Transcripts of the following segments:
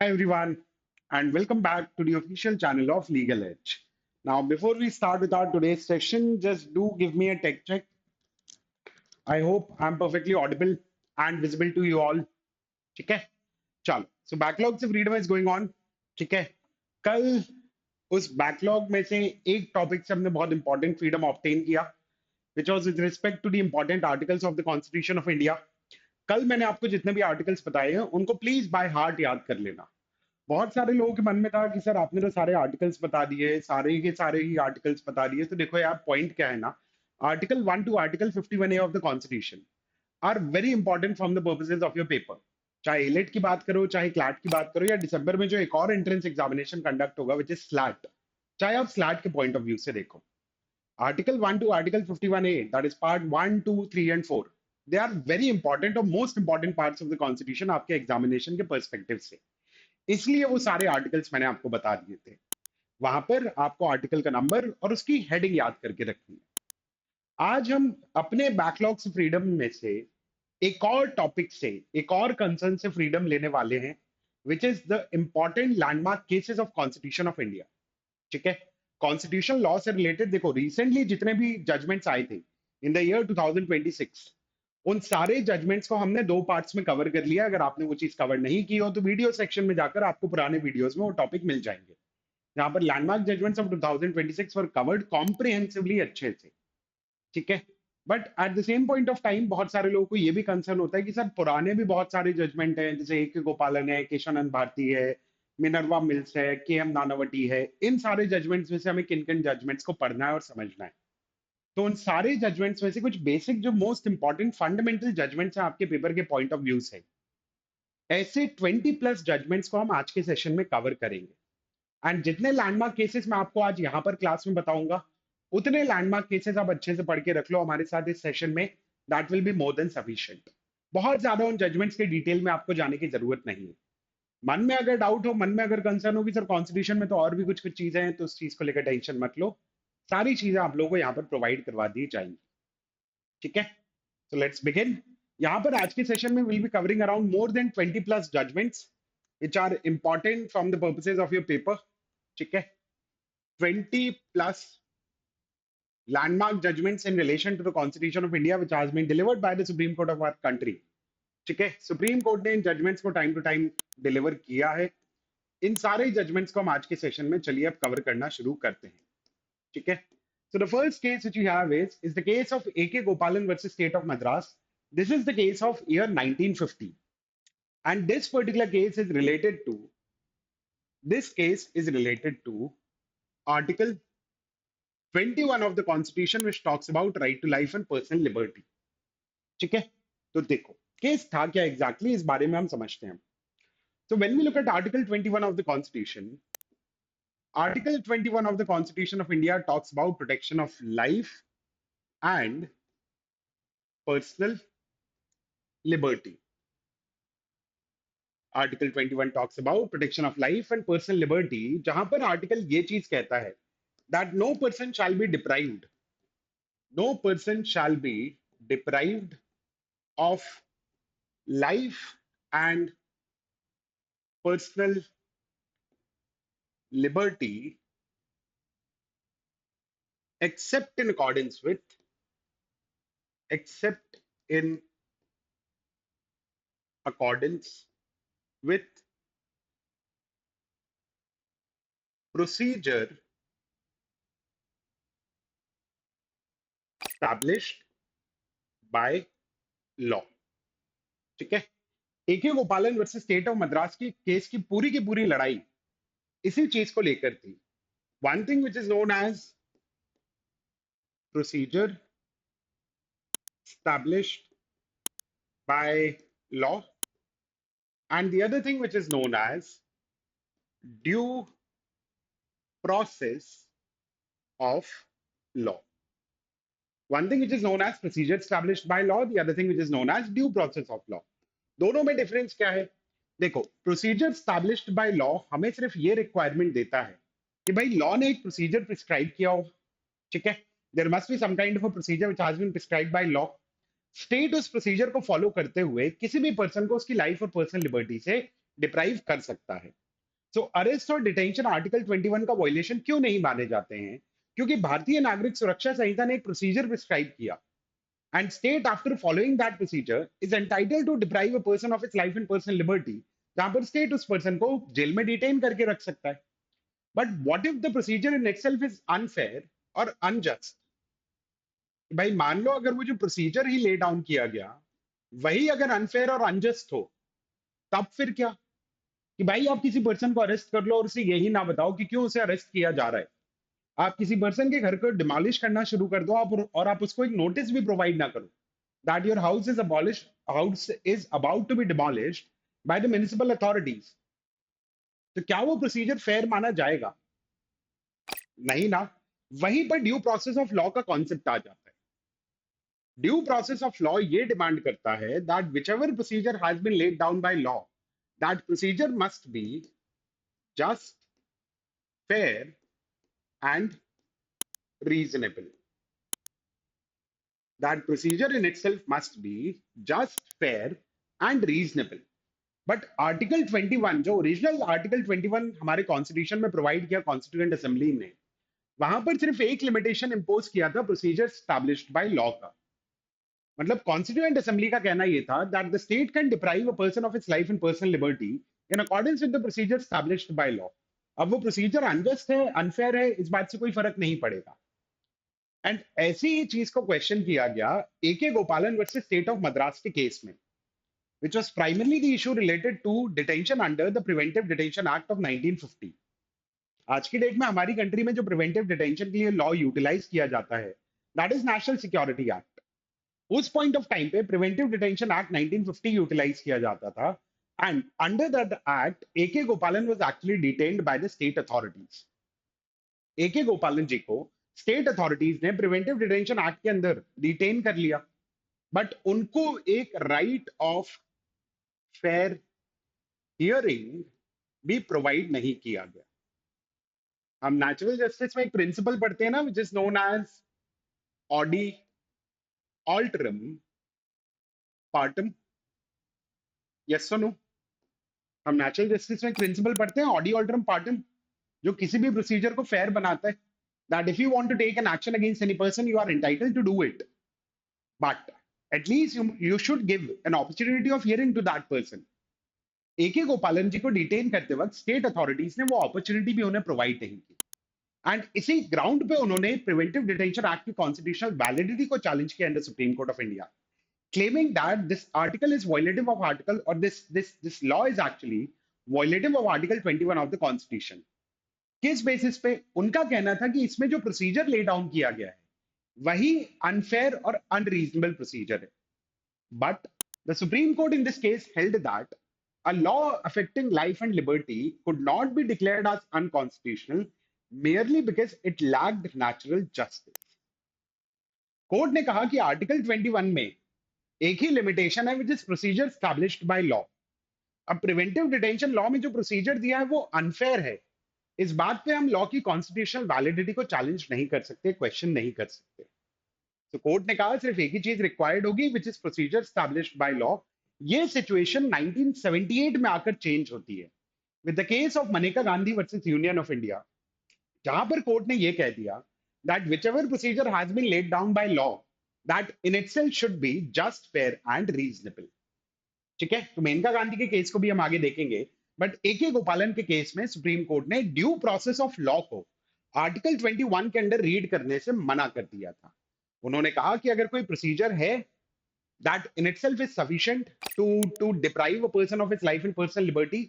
Hi everyone, and welcome back to the official channel of Legal Edge. Now, before we start with our today's session, just do give me a tech check. I hope I'm perfectly audible and visible to you all. ठीक है? चलो. So backlogs of freedom is going on. ठीक है? कल उस backlog में से एक टॉपिक से हमने बहुत इंपॉर्टेंट फ्रीडम ऑब्टेन किया, which was with respect to the important articles of the Constitution of India. कल मैंने आपको जितने भी आर्टिकल्स बताए हैं उनको प्लीज बाय हार्ट याद कर लेना. बहुत सारे लोगों के मन में था कि सर आपने तो सारे आर्टिकल्स बता दिए, सारे के सारे ही आर्टिकल्स बता दिए. तो देखो यार, पॉइंट क्या है ना, article 1 to article 51A of the constitution are very important from the purposes of your paper. चाहे एलेट की बात करो, चाहे क्लैट की बात करो, या दिसंबर में जो एक और एंट्रेंस एग्जामिनेशन कंडक्ट होगा विच इज स्लैट, चाहे आप स्लैट के पॉइंट ऑफ व्यू से देखो. Article 1 to article 51A, that is part 1, 2, 3 and 4, they are very important और most important parts of the constitution आपके एग्जामिनेशन के पर्सपेक्टिव से. इसलिए वो सारे आर्टिकल्स मैंने आपको बता दिए थे. वहां पर आपको आर्टिकल का नंबर और उसकी हेडिंग याद करके रखनी है. आज हम अपने बैकलॉग्स फ्रीडम में से एक और टॉपिक से, एक और कंसर्न से फ्रीडम लेने वाले हैं, which is the important landmark cases of constitution of India. ठीक है? कॉन्स्टिट्यूशन लॉ से रिलेटेड देखो, रिसेंटली जितने भी जजमेंट्स आए थे इन द ईयर 2026, उन सारे जजमेंट्स को हमने दो पार्ट्स में कवर कर लिया. अगर आपने वो चीज कवर नहीं की हो तो वीडियो सेक्शन में जाकर आपको पुराने वीडियोस में वो टॉपिक मिल जाएंगे, जहां पर landmark judgments of 2026 were covered comprehensively अच्छे से. ठीक है? But at the same point of time बहुत सारे लोगों को ये भी कंसर्न होता है कि सर पुराने भी बहुत सारे जजमेंट हैं, जैसे ए के गोपालन है, केशवानंद भारती है, मिनर्वा मिल्स है, के एम नानावटी है. इन सारे जजमेंट्स में से हमें किन किन जजमेंट्स को पढ़ना है और समझना है. तो उन सारे जजमेंट्स में से कुछ बेसिक जो मोस्ट इंपॉर्टेंट फंडामेंटल जजमेंट्स हैं आपके पेपर के पॉइंट ऑफ व्यू से, ऐसे 20 प्लस जजमेंट्स को हम आज के सेशन में कवर करेंगे. एंड जितने लैंडमार्क केसेस मैं आपको आज यहाँ पर क्लास में बताऊंगा, उतने लैंडमार्क केसेस आप अच्छे से पढ़ के रख लो हमारे साथ इस सेशन में. That will be more than sufficient. बहुत ज्यादा उन जजमेंट्स के डिटेल में आपको जाने की जरूरत नहीं है. मन में अगर डाउट हो, मन में अगर कंसर्न हो कि सर कॉन्स्टिट्यूशन में तो और भी कुछ कुछ चीजें हैं, तो उस चीज को लेकर टेंशन मत लो. सारी चीजें आप लोगों को यहाँ पर प्रोवाइड करवा दी जाएंगी. ठीक है? So let's begin. यहाँ पर आज के सेशन में we'll be covering around more than 20 plus judgments which are important from the purposes of your paper. ठीक है? 20 plus landmark judgments in relation to the Constitution of India which has been delivered by the Supreme Court of our country. ठीक है? Supreme court ने इन judgements को time to time deliver किया है. इन सारे judgements को हम आज के सेशन में चलिए अब कवर करना शुरू करते हैं. ठीक है? So the first case which you have is the case of A.K. Gopalan versus State of Madras. This is the case of year 1950. And this case is related to Article 21 of the Constitution which talks about right to life and personal liberty. ठीक है? तो देखो, case था क्या exactly, इस बारे में हम समझते हैं. So when we look at Article 21 of the Constitution, Article 21 of the Constitution of India talks about protection of life and personal liberty. Article 21 talks about protection of life and personal liberty, जहां पर article ये चीज कहता है that no person shall be deprived of life and personal liberty except in accordance with procedure established by law. ठीक है? A K. गोपालन versus state of Madras की केस की पूरी लड़ाई इसी चीज को लेकर थी. One thing which is known as procedure established by law, and the other thing which is known as due process of law. One thing which is known as procedure established by law, the other thing which is known as due process of law. दोनों में difference क्या है? देखो, procedure established by law हमें सिर्फ ये requirement देता है कि भाई लॉ ने एक प्रोसीजर प्रिस्क्राइब किया हो. ठीक है? There must be some kind of a procedure which has been prescribed by law. State उस प्रोसीजर को फॉलो करते हुए किसी भी पर्सन को उसकी लाइफ और पर्सनल लिबर्टी से डिप्राइव कर सकता है। सो अरेस्ट और डिटेंशन आर्टिकल 21 का वॉयलेशन क्यों नहीं माने जाते हैं? क्योंकि भारतीय नागरिक सुरक्षा संहिता ने एक प्रोसीजर प्रिस्क्राइब किया, and state after following that procedure is entitled to deprive a person of its life and personal liberty, जहां पर स्टेट उस पर्सन को जेल में डिटेन करके रख सकता है। But what if the procedure in itself is unfair और अनजस्ट? भाई मान लो अगर वो जो प्रोसीजर ही ले डाउन किया गया वही अगर अनफेयर और अनजस्ट हो, तब फिर क्या? कि भाई आप किसी पर्सन को अरेस्ट कर लो और उसे यही ना बताओ कि क्यों उसे अरेस्ट किया जा रहा है। आप किसी पर्सन के घर को डिमोलिश करना शुरू कर दो आप, और आप उसको एक नोटिस भी प्रोवाइड ना करो that your house is about to be demolished by the municipal authorities, तो क्या वो प्रोसीजर फेयर माना जाएगा? नहीं ना। वहीं पर ड्यू प्रोसेस ऑफ लॉ का कॉन्सेप्ट आ जाता है। ड्यू प्रोसेस ऑफ लॉ ये डिमांड करता है that whichever procedure has been laid down by law, that procedure must be just, fair and reasonable. That procedure in itself must be just, fair and reasonable. But article 21, जो original article 21 हमारे constitution में provide किया constituent assembly ने, वहां पर सिर्फ एक limitation impose किया था प्रोसीजर स्टैब्लिश्ड बाय लॉ का। मतलब कॉन्स्टिट्यूएंट असेंबली का कहना यह था that the state can deprive a person of its life and personal liberty in accordance with the procedure established by law. अब वो प्रोसीजर अनजस्ट है, अनफेयर है, इस बात से कोई फर्क नहीं पड़ेगा। एंड ऐसी ही चीज को क्वेश्चन किया गया एके गोपालन वर्सेस स्टेट ऑफ मद्रास के केस में, which was primarily the issue related to detention under the Preventive Detention Act of 1950। आज की डेट में हमारी कंट्री में जो प्रिवेंटिव डिटेंशन के लिए लॉ यूटिलाइज किया जाता है that is national security act. उस पॉइंट ऑफ टाइम पे प्रिवेंटिव डिटेंशन एक्ट 1950 यूटिलाइज किया जाता था, and under that act AK Gopalan was actually detained by the state authorities. AK Gopalan ji को स्टेट अथॉरिटीज ने प्रिवेंटिव डिटेंशन एक्ट के अंदर डिटेन कर लिया, बट उनको एक राइट ऑफ फेयर हियरिंग भी प्रोवाइड नहीं किया गया। हम नेचुरल जस्टिस में एक प्रिंसिपल पढ़ते हैं ना, which is known as audi alteram partem. Yes और नो? हम नेचुरल जस्टिस में एक प्रिंसिपल पढ़ते हैं ऑडी ऑल्टरम पार्टम, जो किसी भी प्रोसीजर को फेयर बनाता है, that if you want to take an action against any person you are entitled to do it, but at least you should give an opportunity of hearing to that person। एके गोपालन जी को detain करते वक्त state authorities ने वो opportunity भी उन्हें provide नहीं की, and इसी ग्राउंड पे उन्होंने प्रिवेंटिव डिटेंशन एक्ट की कॉन्स्टिट्यूशनल वैलिडिटी को चैलेंज किया under Supreme court of India, claiming that this article is violative of article, और this law is actually violative of article 21 of the constitution. किस basis पे? उनका कहना था कि इसमें जो प्रोसीजर ले डाउन किया गया है वही अनफेयर और अनरीजनेबल प्रोसीजर है। But the supreme court in this case held that a law affecting life and liberty could not be declared as unconstitutional merely because it lacked natural justice। Court ने कहा कि article 21 में एक ही limitation है, which is procedure established by law. अब preventive detention law में जो procedure दिया है वो अनफेयर है, इस बात पे हम लॉ की कॉन्स्टिट्यूशनल वैलिडिटी को चैलेंज नहीं कर सकते, क्वेश्चन नहीं कर सकते। तो कोर्ट ने कहा सिर्फ एक ही चीज रिक्वायर्ड होगी, which is procedure established by law. ये सिचुएशन 1978 में आकर चेंज होती है with the case of Maneka Gandhi versus union of India, जहां पर कोर्ट ने ये कह दिया that whichever procedure has been laid down by law, that in itself should be just, fair and reasonable। ठीक है, तो मेनका गांधी के केस को भी हम आगे देखेंगे, बट एके गोपालन के केस में सुप्रीम कोर्ट ने ड्यू प्रोसेस ऑफ लॉ को आर्टिकल 21 के अंडर रीड करने से मना कर दिया था। उन्होंने कहा कि अगर कोई प्रोसीजर है that in itself is sufficient to deprive a person of his life and personal liberty,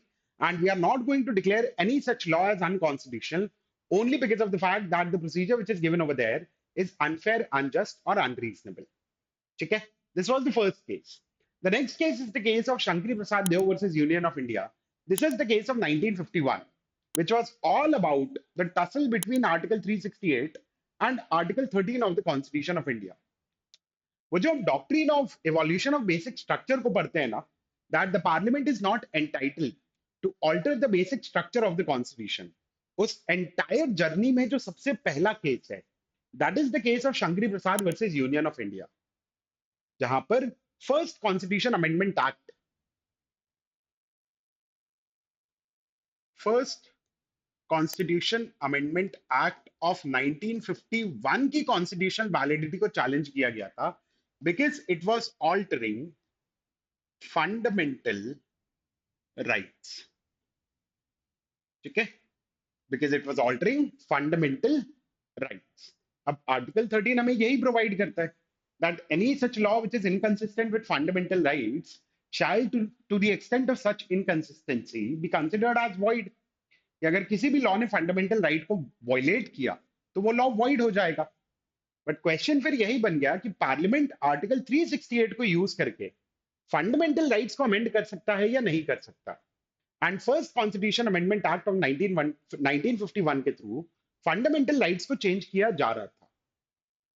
and we are not going to declare any such law as unconstitutional only because of the fact that the procedure which is given over there is unfair, unjust or unreasonable। ठीक है, this was the first case। The next case is the case of Shankari Prasad Deo versus Union of India। This is the case of 1951, which was all about the tussle between Article 368 and Article 13 of the Constitution of India। वो जो doctrine of evolution of basic structure को पढ़ते हैं ना, that the parliament is not entitled to alter the basic structure of the constitution, उस entire journey में जो सबसे पहला केस है that is the case of Shankari Prasad versus union of India, जहां पर first constitution amendment act first constitution amendment act of 1951 की constitutional validity को चैलेंज किया गया था because it was altering fundamental rights. ठीक है, because it was altering fundamental rights. अब आर्टिकल 13 हमें यही प्रोवाइड करता है that any such law which is inconsistent with fundamental rights shall to the extent of such inconsistency be considered as void। कि अगर किसी भी लॉ ने फंडामेंटल राइट को वॉयलेट किया तो वो लॉ वॉइड हो जाएगा। बट क्वेश्चन फिर यही बन गया कि पार्लियामेंट आर्टिकल 368 को यूज करके फंडामेंटल राइट्स को अमेंड कर सकता है या नहीं कर सकता। And first constitution amendment act of 1951 के थ्रू फंडामेंटल राइट्स को चेंज किया जा रहा था।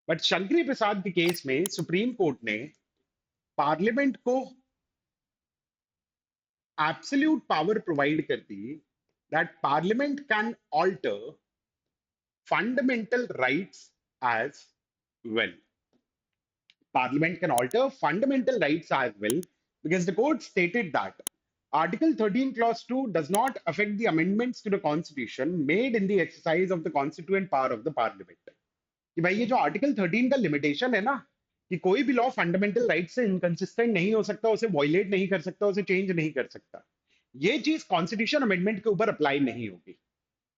बट शंकरी प्रसाद के केस में सुप्रीम कोर्ट ने पार्लियामेंट को एब्सोल्यूट पावर प्रोवाइड कर दी that Parliament can alter fundamental rights as well. Parliament can alter fundamental rights as well because the court stated that Article 13, Clause 2 does not affect the amendments to the Constitution made in the exercise of the constituent power of the Parliament। कि भाई ये जो article 13 का limitation है ना कि कोई भी लॉ फंडामेंटल राइट से इनकंसिस्टेंट नहीं हो सकता, उसे वॉयलेट नहीं कर सकता, उसे चेंज नहीं कर सकता, ये चीज कॉन्स्टिट्यूशन अमेंडमेंट के ऊपर अप्लाई नहीं होगी।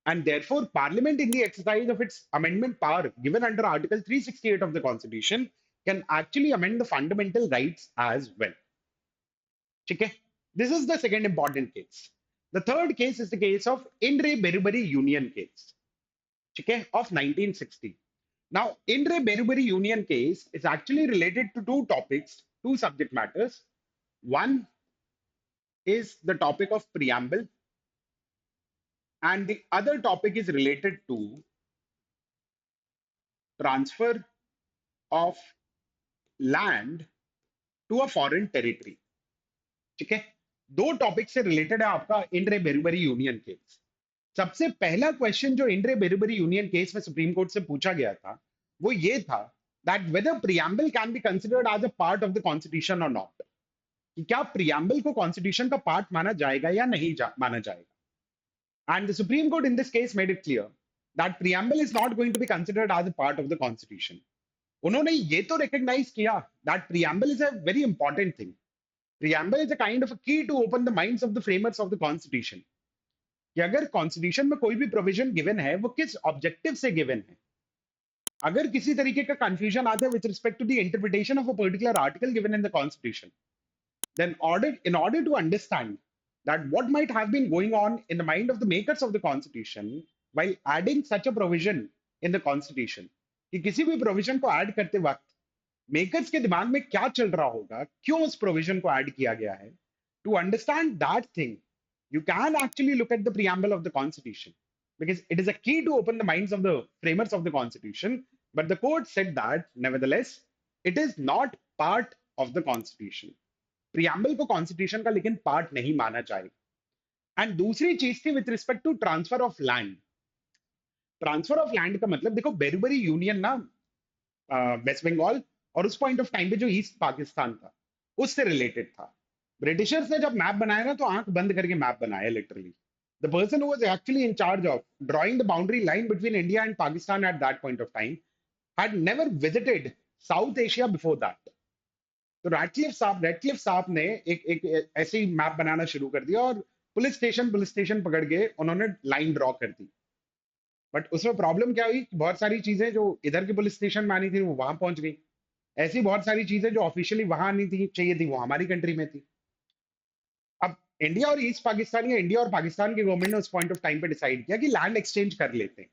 And therefore, Parliament, in the exercise of its amendment power given under Article 368 of the Constitution, can actually amend the fundamental rights as well। Okay? This is the second important case. The third case is the case of In re Beriberi Union case, okay, of 1960। Now, In re Beriberi Union case is actually related to two topics, two subject matters. One is the topic of preamble, and the other topic is related to transfer of land to a foreign territory। ठीक है, दो topic से related है आपका इन re Berubari union case. सबसे पहला question जो in re Berubari union case में सुप्रीम कोर्ट से पूछा गया था वो ये था that whether preamble can be considered as a part of the constitution और नॉट। कि क्या प्रियम्बल को कॉन्स्टिट्यूशन का पार्ट माना जाएगा या नहीं माना जाएगा। And the supreme Court in this case made it clear that preamble is not going to be considered as a part of the constitution. उन्होंने ये तो रिकॉग्नाइज किया that preamble is a very important thing. Preamble is a kind of a key to open the minds of the framers of the constitution. कि अगर constitution में कोई भी provision given है वो किस ऑब्जेक्टिव से गिवन है। अगर किसी तरीके का कंफ्यूजन आता है with respect to the interpretation of a particular article given in the constitution, then in order to understand that what might have been going on in the mind of the makers of the constitution while adding such a provision in the constitution, कि किसी भी provision को add करते वक्त makers के दिमाग में क्या चल रहा होगा, क्यों उस प्रोविजन को ऐड किया गया है, to understand that thing you can actually look at the preamble of the constitution because it is a key to open the minds of the framers of the constitution। but the court said that nevertheless it is not part of the constitution। Preamble को constitution का लेकिन part नहीं माना जाएगा। And दूसरी चीज थी with respect to transfer of land. Transfer of land का मतलब देखो बेरुबरी यूनियन ना वेस्ट बंगाल और उस पॉइंट ऑफ टाइम पे जो ईस्ट पाकिस्तान था उससे रिलेटेड था। ब्रिटिशर्स ने जब मैप बनाया ना तो आंख बंद करके मैप बनाया literally. The person who was actually in charge of drawing the boundary line between India and Pakistan at that point of time had never visited south Asia before that. तो रैटक्लिफ साहब ने एक ऐसे ही मैप बनाना शुरू कर दिया और पुलिस स्टेशन पकड़ के उन्होंने लाइन ड्रॉ कर दी। बट उसमें प्रॉब्लम क्या हुई, बहुत सारी चीजें जो इधर के पुलिस स्टेशन में आनी थी वो वहां पहुंच गई। ऐसी बहुत सारी चीजें जो ऑफिशियली वहां आनी थी चाहिए थी वो हमारी कंट्री में थी। अब इंडिया और ईस्ट पाकिस्तान या इंडिया और पाकिस्तान की गवर्नमेंट ने उस पॉइंट ऑफ टाइम पे डिसाइड किया कि लैंड एक्सचेंज कर लेते हैं।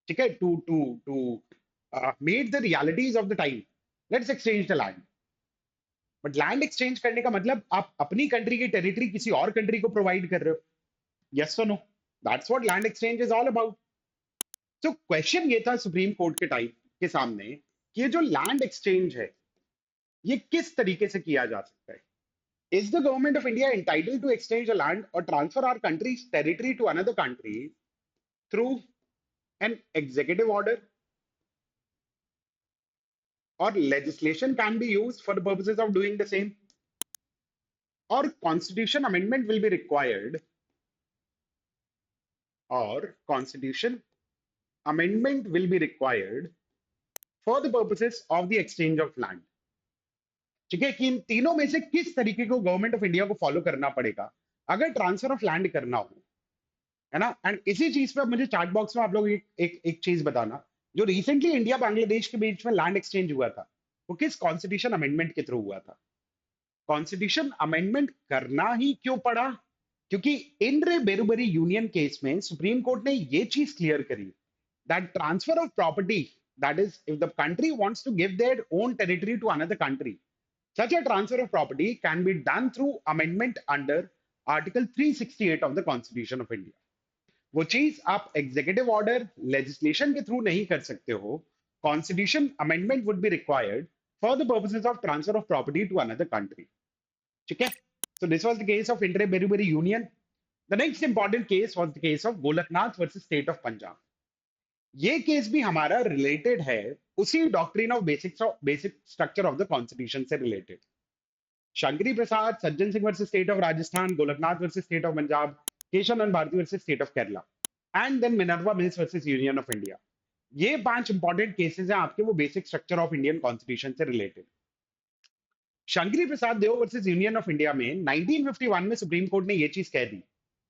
ठीक है, to to to made the realities of the time, let's exchange the land. But land exchange करने का मतलब आप अपनी कंट्री की टेरिटरी किसी और कंट्री को प्रोवाइड कर रहे हो। यस और no, that's what land exchange is all about. तो क्वेश्चन ये था सुप्रीम कोर्ट के टाइम के सामने कि ये जो लैंड एक्सचेंज है ये किस तरीके से किया जा सकता है। Is the government of India entitled to exchange a land or transfer our country's territory to another country through an executive order, or legislation can be used for the purposes of doing the same, or constitution amendment will be required or constitution amendment will be required for the purposes of the exchange of land. ठीक है कि इन तीनों में से किस तरीके को government of India को फॉलो करना पड़ेगा अगर ट्रांसफर ऑफ लैंड करना हो, है ना। एंड इसी चीज पे अब मुझे चैट बॉक्स में आप लोग एक चीज बताना, जो रिसेंटली इंडिया बांग्लादेश के बीच में लैंड एक्सचेंज हुआ था वो किस कॉन्स्टिट्यूशन अमेंडमेंट के थ्रू हुआ था। कॉन्स्टिट्यूशन अमेंडमेंट करना ही क्यों पड़ा, क्योंकि in re Berubari union case में सुप्रीम कोर्ट ने ये चीज क्लियर करी that transfer of property, that is if the country wants to give their own territory to another country, such a transfer of property can be done through amendment under Article 368 of the Constitution of India. वो चीज आप executive order legislation के through नहीं कर सकते हो। Constitution amendment would be required for the purposes of transfer of property to another country. ठीक है, so this was the case of inter Berubari union. The next important case was the case of Golaknath versus state of Punjab. ये case भी हमारा related है उसी doctrine of basic structure of the constitution से related. Shankari Prasad, Sajjan Singh versus state of Rajasthan, Golaknath versus state of Punjab, Keshav Bharati versus state of Kerala, and then Minerva Mills versus union of India. ये 5 important cases हैं आपके वो basic structure of Indian constitution से related. Shankari Prasad Dev versus union of India में 1951 में supreme court ने ये चीज कह दी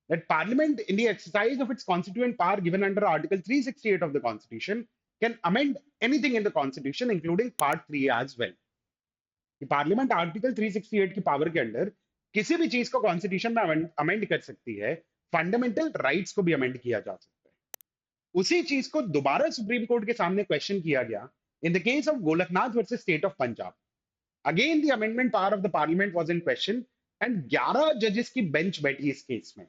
that Parliament, in the exercise of its constituent power given under Article 368 of the Constitution, can amend anything in the Constitution, including Part 3 as well. कि parliament article 368 की power के अंडर किसी भी चीज को कॉन्स्टिट्यूशन में अमेंड कर सकती है, फंडामेंटल राइट्स को भी अमेंड किया जा सकता है। उसी चीज को दोबारा सुप्रीम कोर्ट के सामने क्वेश्चन किया गया इन the case of Golaknath versus state of Punjab. Again the amendment power of the parliament was in question and 11 जजेस की बेंच बैठी इस केस में।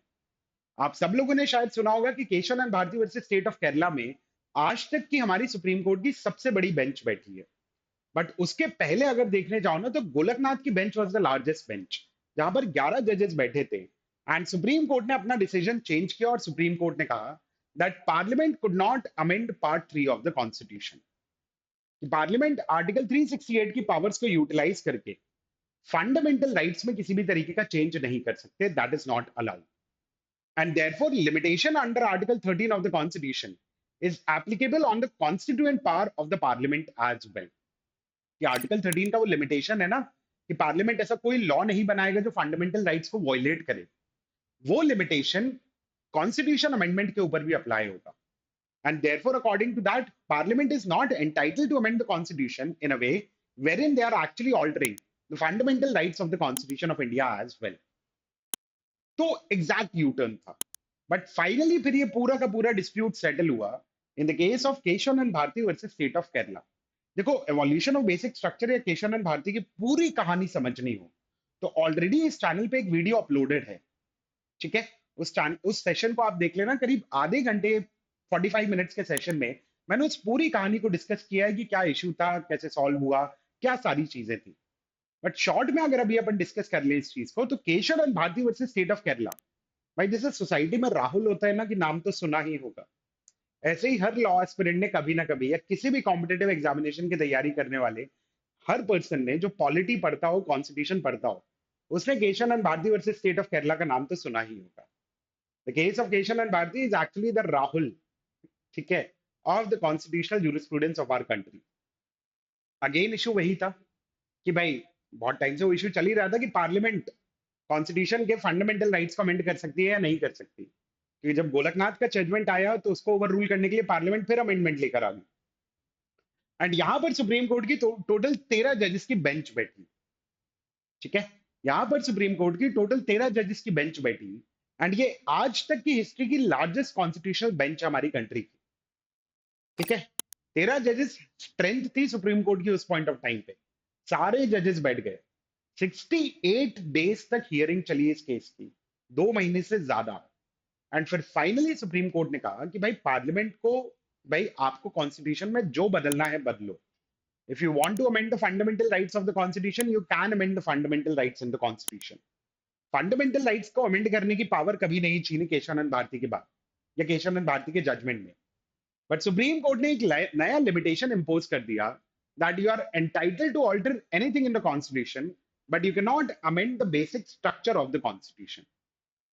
आप सब लोगों ने शायद सुना होगा कि Keshav Bharati versus state of Kerala में आज तक की हमारी सुप्रीम कोर्ट की सबसे बड़ी बेंच बैठी है। बट उसके पहले अगर देखने जाओ ना तो गोलकनाथ की bench was the largest bench जहां पर 11 जजेस बैठे थे। एंड सुप्रीम कोर्ट ने अपना डिसीजन चेंज किया और सुप्रीम कोर्ट ने कहा that parliament could not amend part 3 of the constitution. Parliament article 368 की पावर्स को यूटिलाइज करके फंडामेंटल राइट्स में किसी भी तरीके का चेंज नहीं कर सकते, that is not allowed. And therefore, limitation under Article 13 of the Constitution is applicable on the constituent power of the Parliament as well. कि आर्टिकल 13 का वो लिमिटेशन है ना कि पार्लियामेंट ऐसा कोई लॉ नहीं बनाएगा जो फंडामेंटल राइट्स को वॉयलेट करे, वो लिमिटेशन कॉन्स्टिट्यूशन अमेंडमेंट के ऊपर भी अप्लाई होगा। And therefore according to that parliament is not entitled to amend the constitution in a way wherein they are actually altering the fundamental rights of the Constitution of India as well. तो exact U turn था। But finally फिर ये पूरा का पूरा dispute settle हुआ in the case of Keshav Bharati versus state of Kerala. देखो, evolution of basic structure या केशव भारती की पूरी कहानी समझनी हो तो ऑलरेडी इस चैनल पे एक वीडियो अपलोडेड है। ठीक है, उस सेशन को आप देख लेना, करीब आधे घंटे 45 मिनट्स के सेशन में मैंने उस पूरी कहानी को डिस्कस किया है कि क्या इशू था, कैसे सॉल्व हुआ, क्या सारी चीजें थी। बट शॉर्ट में अगर अभी अपन डिस्कस कर ले इस चीज को तो Keshav Bharati versus state of Kerala, भाई जैसे सोसाइटी में राहुल होता है ना कि नाम तो सुना ही होगा, ऐसे ही हर लॉ एस्पिरेंट ने कभी ना कभी या किसी भी कॉम्पिटेटिव एग्जामिनेशन की तैयारी करने वाले हर पर्सन ने जो पॉलिटी पढ़ता हो, कॉन्स्टिट्यूशन पढ़ता हो, उसने Keshav Bharati versus state of Kerala का नाम तो सुना ही होगा। The case of Keshav Bharati is actually the Rahul, ठीक है, of the constitutional jurisprudence of our country. Again issue वही था कि भाई बहुत टाइम से वो इशू चल ही रहा था कि पार्लियामेंट कॉन्स्टिट्यूशन के फंडामेंटल राइट्स को अमेंड कर सकती है या नहीं कर सकती, क्योंकि जब गोलकनाथ का जजमेंट आया तो उसको ओवर रूल करने के लिए पार्लियामेंट फिर अमेंडमेंट लेकर आ गई। एंड यहां पर सुप्रीम कोर्ट की टोटल 13 जजेस की बेंच बैठी। ठीक है, यहां पर सुप्रीम कोर्ट की टोटल 13 जजेस की बेंच बैठी एंड ये आज तक की हिस्ट्री की लार्जेस्ट कॉन्स्टिट्यूशनल बेंच हमारी कंट्री की। ठीक है, 13 जजेस स्ट्रेंथ थी सुप्रीम कोर्ट की उस पॉइंट ऑफ टाइम पे, सारे जजेस बैठ गए। 68 डेज तक हियरिंग चली इस केस की, 2 महीने से ज्यादा। एंड फिर फाइनली सुप्रीम कोर्ट ने कहा कि भाई पार्लियामेंट को, भाई आपको कॉन्स्टिट्यूशन में जो बदलना है बदलो। If you want to amend the fundamental rights of the constitution you can amend the fundamental rights in the constitution. Fundamental rights को अमेंड करने की पावर कभी नहीं छीनी केशवानंद भारती के बाद या केशवानंद भारती के जजमेंट में। बट सुप्रीम कोर्ट ने एक नया लिमिटेशन इंपोज कर दिया that you are entitled to alter anything in the constitution but you cannot amend the basic structure of the constitution.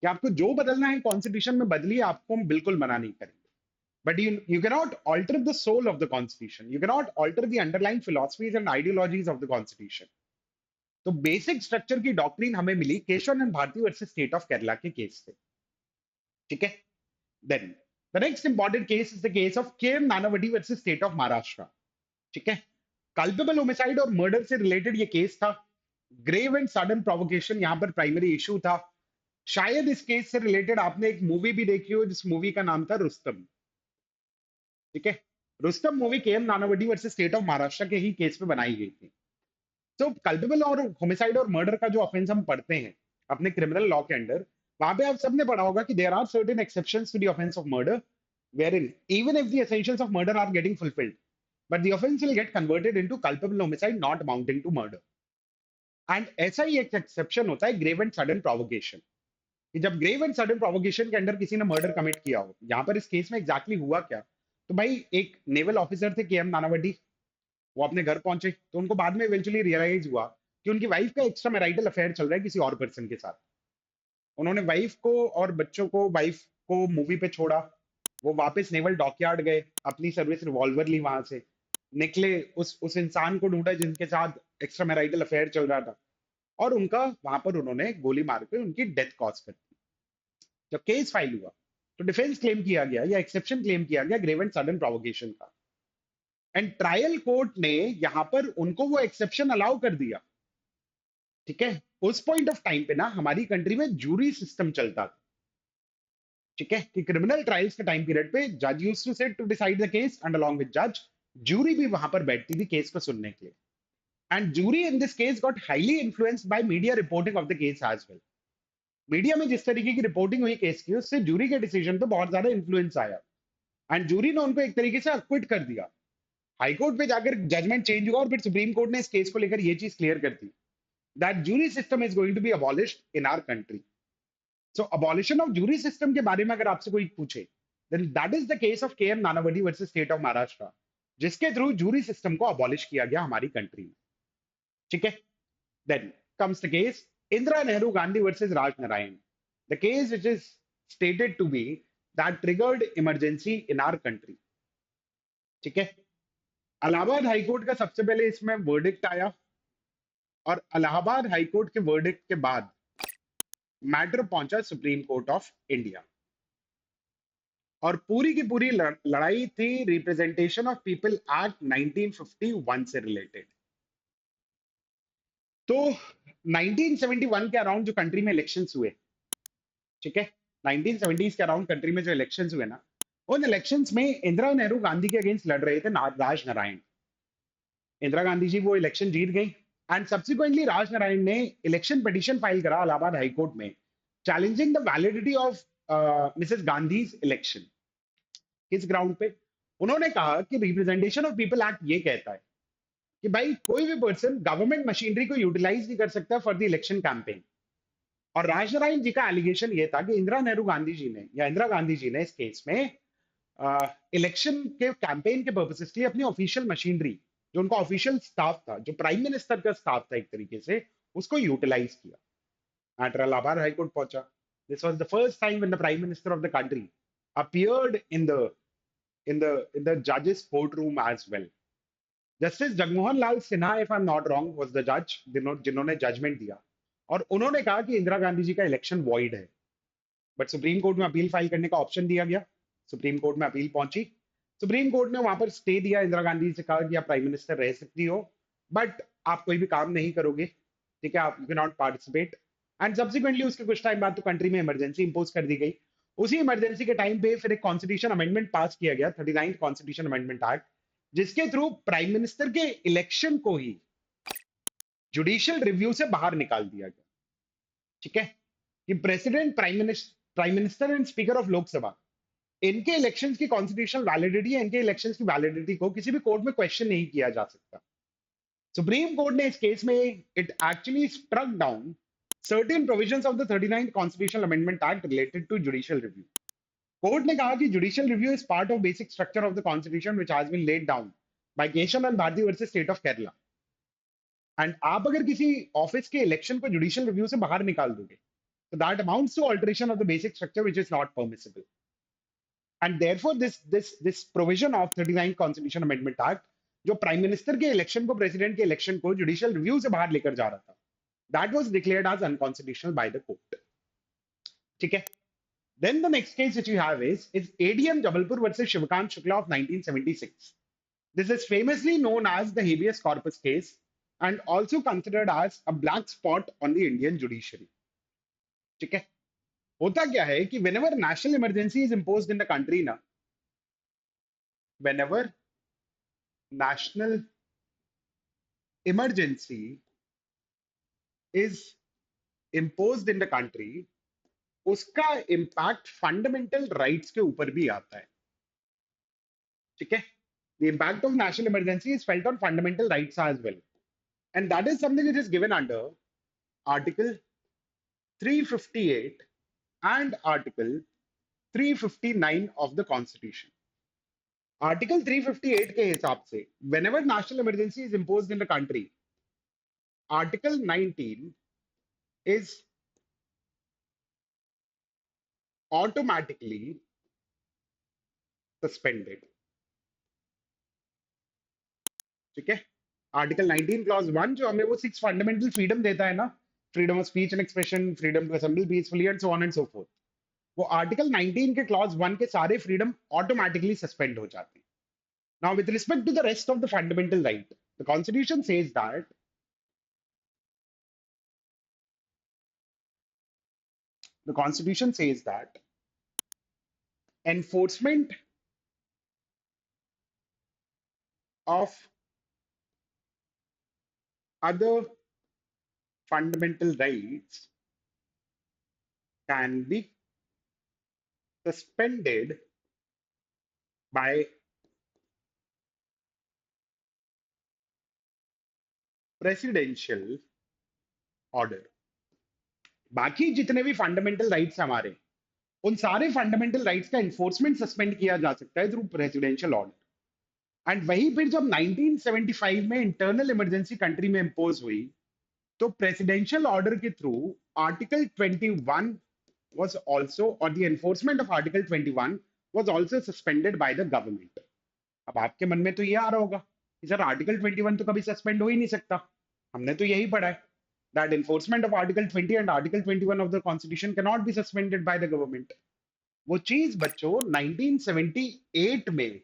कि आपको जो बदलना है कॉन्स्टिट्यूशन में बदलिए, आपको हम बिल्कुल मना नहीं करेंगे। But you cannot alter the soul of the constitution. You cannot alter the underlying philosophies and ideologies of the constitution. तो बेसिक स्ट्रक्चर की डॉक्ट्रिन हमें मिली Keshav Nand Bharati versus state of Kerala के केस से। ठीक है, then the next important case is the case of K M Nanavati versus state of Maharashtra. ठीक है, कल्पेबल होमिसाइड और मर्डर से रिलेटेड ये केस था। ग्रेव एंड सडन प्रोवोकेशन यहाँ पर प्राइमरी इशू था। शायद इस केस से रिलेटेड आपने एक मूवी भी देखी हो, जिस मूवी का नाम था रुस्तम। ठीक है, Rustom movie K M Nanavati versus state of Maharashtra के ही केस पे बनाई गई थी। तो कल्पेबल और होमिसाइड और मर्डर का जो ऑफेंस हम पढ़ते हैं अपने क्रिमिनल लॉ के अंडर, वहां पे आप सबने पढ़ा होगा कि there are certain exceptions to the offence of murder wherein even if the essentials of murder are getting fulfilled, but the offense will get converted into culpable homicide not amounting to murder. And ऐसा ही एक exception होता है grave and sudden provocation, कि जब grave and sudden provocation के under किसी ने murder commit किया हो। यहाँ पर इस केस में एग्जैक्टली हुआ क्या, तो भाई एक नेवल ऑफिसर थे के एम नानावटी, वो अपने घर पहुंचे तो उनको बाद में इवेंचुअली रियलाइज हुआ कि उनकी वाइफ का एक्स्ट्रा मैरिटल अफेयर चल रहा है किसी और पर्सन के साथ। उन्होंने वाइफ को और बच्चों को, वाइफ को मूवी पे छोड़ा, वो वापस नेवल डॉकयार्ड गए, अपनी सर्विस रिवॉल्वर ली, वहां से निकले, उस इंसान को ढूंढा जिनके साथ एक्स्ट्रा मैरिटल अफेयर चल रहा था, और उनका वहां पर उन्होंने गोली मार के उनकी डेथ कॉज कर दी। जब केस फाइल हुआ तो डिफेंस क्लेम किया गया या एक्सेप्शन क्लेम किया गया ग्रेव एंड सडन प्रोवोकेशन का, एंड ट्रायल कोर्ट ने यहां पर उनको वो एक्सेप्शन अलाउ कर दिया। ठीक है, उस पॉइंट ऑफ टाइम पे ना हमारी कंट्री में जूरी सिस्टम चलता था। ठीक है, कि क्रिमिनल ट्रायल्स के टाइम पीरियड पे जज used to sit to decide the case and along with जज जूरी भी वहां पर बैठती थी केस को सुनने के लिए। And jury in this case got highly influenced by media reporting of the case as well. Media में जिस तरीके की रिपोर्टिंग हुई केस की, उससे जूरी के डिसीजन पे बहुत ज्यादा इन्फ्लुएंस आया, एंड जूरी ने उनको एक तरीके से अक्विट कर दिया। हाईकोर्ट पे जाकर जजमेंट चेंज हुआ और फिर सुप्रीम कोर्ट ने इस केस को लेकर ये चीज क्लियर कर दी that jury system is going to be abolished in our country. So abolition of jury system के बारे में अगर आपसे कोई पूछे, then that is the case of K M Nanavati versus state of Maharashtra, जिसके थ्रू जूरी सिस्टम को अबॉलिश किया गया हमारी कंट्री में। ठीक है, then comes the case Indira Nehru Gandhi versus Raj Narayan, the case which is stated to be that triggered emergency in our country. ठीक है, इलाहाबाद हाईकोर्ट का सबसे पहले इसमें वर्डिक्ट आया, और इलाहाबाद हाईकोर्ट के वर्डिक्ट के बाद मैटर पहुंचा सुप्रीम कोर्ट ऑफ इंडिया, और पूरी की पूरी लड़ाई थी रिप्रेजेंटेशन ऑफ पीपल एक्ट 1951 से रिलेटेड। तो 1971 के अराउंड जो कंट्री में इलेक्शंस हुए, ठीक है, 1970s के अराउंड कंट्री में जो इलेक्शंस हुए ना, उन इलेक्शंस में इंदिरा नेहरू गांधी के अगेंस्ट लड़ रहे थे राज नारायण। इंदिरा गांधी जी वो इलेक्शन जीत गई, एंड सब्सिक्वेंटली राज नारायण ने इलेक्शन पिटीशन फाइल करा इलाहाबाद हाईकोर्ट में, challenging the validity of Mrs Gandhi's election. किस ग्राउंड पे? उन्होंने कहा कि रिप्रेजेंटेशन ऑफ पीपल एक्ट ये कहता है कि भाई कोई भी पर्सन गवर्नमेंट मशीनरी को यूटिलाइज नहीं कर सकता फॉर द इलेक्शन कैंपेन। और राज नारायण जी का एलिगेशन ये था कि इंदिरा नेहरू गांधी जी ने या इंदिरा गांधी जी ने इस केस में इलेक्शन के कैंपेन के पर्पसेस के लिए अपनी ऑफिशियल मशीनरी, जो उनका ऑफिशियल स्टाफ था, जो प्राइम मिनिस्टर का स्टाफ था एक तरीके से, उसको यूटिलाइज किया। मैटर इलाहाबाद हाईकोर्ट पहुंचा। This was the first time when the prime minister of the country appeared in the judges courtroom as well. Justice Jagmohan Lal Sinha, if I'm not wrong, was the judge जिन्होंने judgement दिया, और उन्होंने कहा कि इंदिरा गांधी जी का election void है। But supreme court में appeal file करने का ऑप्शन दिया गया, सुप्रीम कोर्ट में अपील पहुंची, सुप्रीम कोर्ट ने वहां पर स्टे दिया, इंदिरा गांधी से कहा कि आप प्राइम मिनिस्टर रह सकती हो, बट आप कोई भी काम नहीं करोगे। ठीक है, आप you can not participate. And subsequently उसके कुछ टाइम बाद तो कंट्री में इमरजेंसी इंपोज कर दी गई। उसी इमरजेंसी के टाइम पे फिर एक कॉन्स्टिट्यूशन अमेंडमेंट पास किया गया, 39th कॉन्स्टिट्यूशन अमेंडमेंट एक्ट, जिसके थ्रू प्राइम मिनिस्टर के इलेक्शन को ही जुडिशियल रिव्यू से बाहर निकाल दिया गया। ठीक है, कि president, prime minister and speaker of Lok Sabha, इनके इलेक्शंस की कॉन्स्टिट्यूशनल वैलिडिटी, इनके इलेक्शंस की वैलिडिटी को किसी भी कोर्ट में क्वेश्चन नहीं किया जा सकता। सुप्रीम कोर्ट ने इस केस में it actually struck down certain provisions of the 39th Constitutional Amendment Act related to judicial review. Court ने कहा कि judicial review is part of basic structure of the constitution which has been laid down by Keshav and Bharti versus State of Kerala. And आप अगर किसी office के election को judicial review से बाहर निकाल दोगे, So that amounts to alteration of the basic structure, which is not permissible. And therefore, this provision of 39th Constitution Amendment Act, जो प्राइम मिनिस्टर के इलेक्शन को, प्रेसिडेंट के इलेक्शन को जुडिशियल रिव्यू से बाहर लेकर जा रहा था, that was declared as unconstitutional by the court. ठीक है. Then the next case which we have is ADM Jabalpur versus Shivakant Shukla of 1976. This is famously known as the habeas corpus case and also considered as a black spot on the Indian judiciary. ठीक है. होता क्या है कि whenever national emergency is imposed in the country ना, whenever national emergency is imposed in the country, उसका impact fundamental rights के ऊपर भी आता है. ठीक है. The impact of national emergency is felt on fundamental rights as well. And that is something which is given under Article 358 and Article 359 of the Constitution. Article 358 के हिसाब से, whenever national emergency is imposed in the country, Article 19 is automatically suspended. ठीक है. Article 19 clause 1 जो हमें वो 6 fundamental freedom देता है ना, freedom of speech and expression, freedom to assemble peacefully and so on and so forth, वो article 19 के क्लॉज 1 के सारे फ्रीडम ऑटोमेटिकली सस्पेंड हो जाते हैं. Now with respect to the rest of the fundamental right, the constitution says that the constitution says that enforcement of other fundamental rights can be suspended by presidential order. बाकी जितने भी fundamental rights हमारे, उन सारे fundamental rights का enforcement suspend किया जा सकता है थ्रू प्रेसिडेंशियल ऑर्डर. एंड वहीं फिर जब 1975 में इंटरनल इमरजेंसी कंट्री में इंपोज हुई, तो प्रेसिडेंशियल ऑर्डर के through article 21 was also, or the enforcement of article 21 was also suspended by the government. अब आपके मन में तो ये आ रहा होगा कि सर आर्टिकल 21 तो कभी सस्पेंड हो ही नहीं सकता, हमने तो यही पढ़ा है that enforcement of article 20 and article 21 of the constitution cannot be suspended by the government. वो चीज बच्चों 1978 में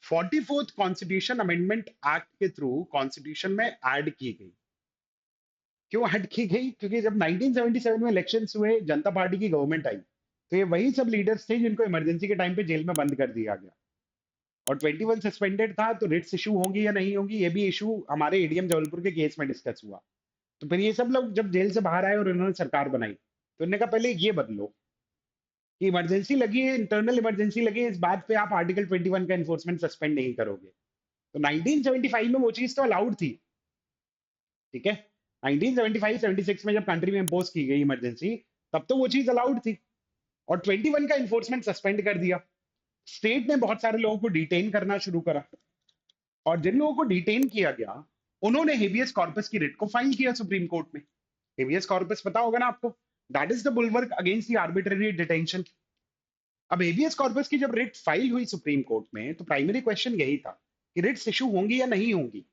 44th कॉन्स्टिट्यूशन अमेंडमेंट एक्ट के थ्रू कॉन्स्टिट्यूशन में ऐड की गई. क्यों ऐड की गई? क्योंकि जब 1977 में इलेक्शंस हुए, जनता पार्टी की गवर्नमेंट आई, तो ये वही सब लीडर्स थे जिनको इमरजेंसी के टाइम पे जेल में बंद कर दिया गया. और 21 सस्पेंडेड था, तो रिट्स इशू होंगी या नहीं होंगी, ये भी इशू हमारे एडीएम जबलपुर के केस में डिस्कस हुआ. तो फिर ये सब लोग जब जेल से बाहर आए और इन्होंने सरकार बनाई, तो उन्होंने कहा पहले ये बदलो कि इमरजेंसी लगी है, इंटरनल इमरजेंसी लगी है, इस बात पे आप आर्टिकल 21 का एनफोर्समेंट सस्पेंड नहीं करोगे. तो 1975 में वो चीज तो अलाउड थी. ठीक है. 1975-76 में जब कंट्री में इंपोज की गई इमरजेंसी, तब तो वो चीज अलाउड थी, और 21 का इन्फोर्समेंट सस्पेंड कर दिया. स्टेट ने बहुत सारे लोगों को डिटेन करना शुरू करा, और जिन लोगों को डिटेन किया गया, उन्होंने हेबियस कॉर्पस की रिट को फाइल किया सुप्रीम कोर्ट में. हेबियस कॉर्पस पता होगा ना आपको, that is the bulwark against the arbitrary detention. अब हेबियस कॉर्पस की जब रिट फाइल हुई सुप्रीम कोर्ट में, तो प्राइमरी क्वेश्चन यही था कि रिट्स इशू होंगी या नहीं होंगी.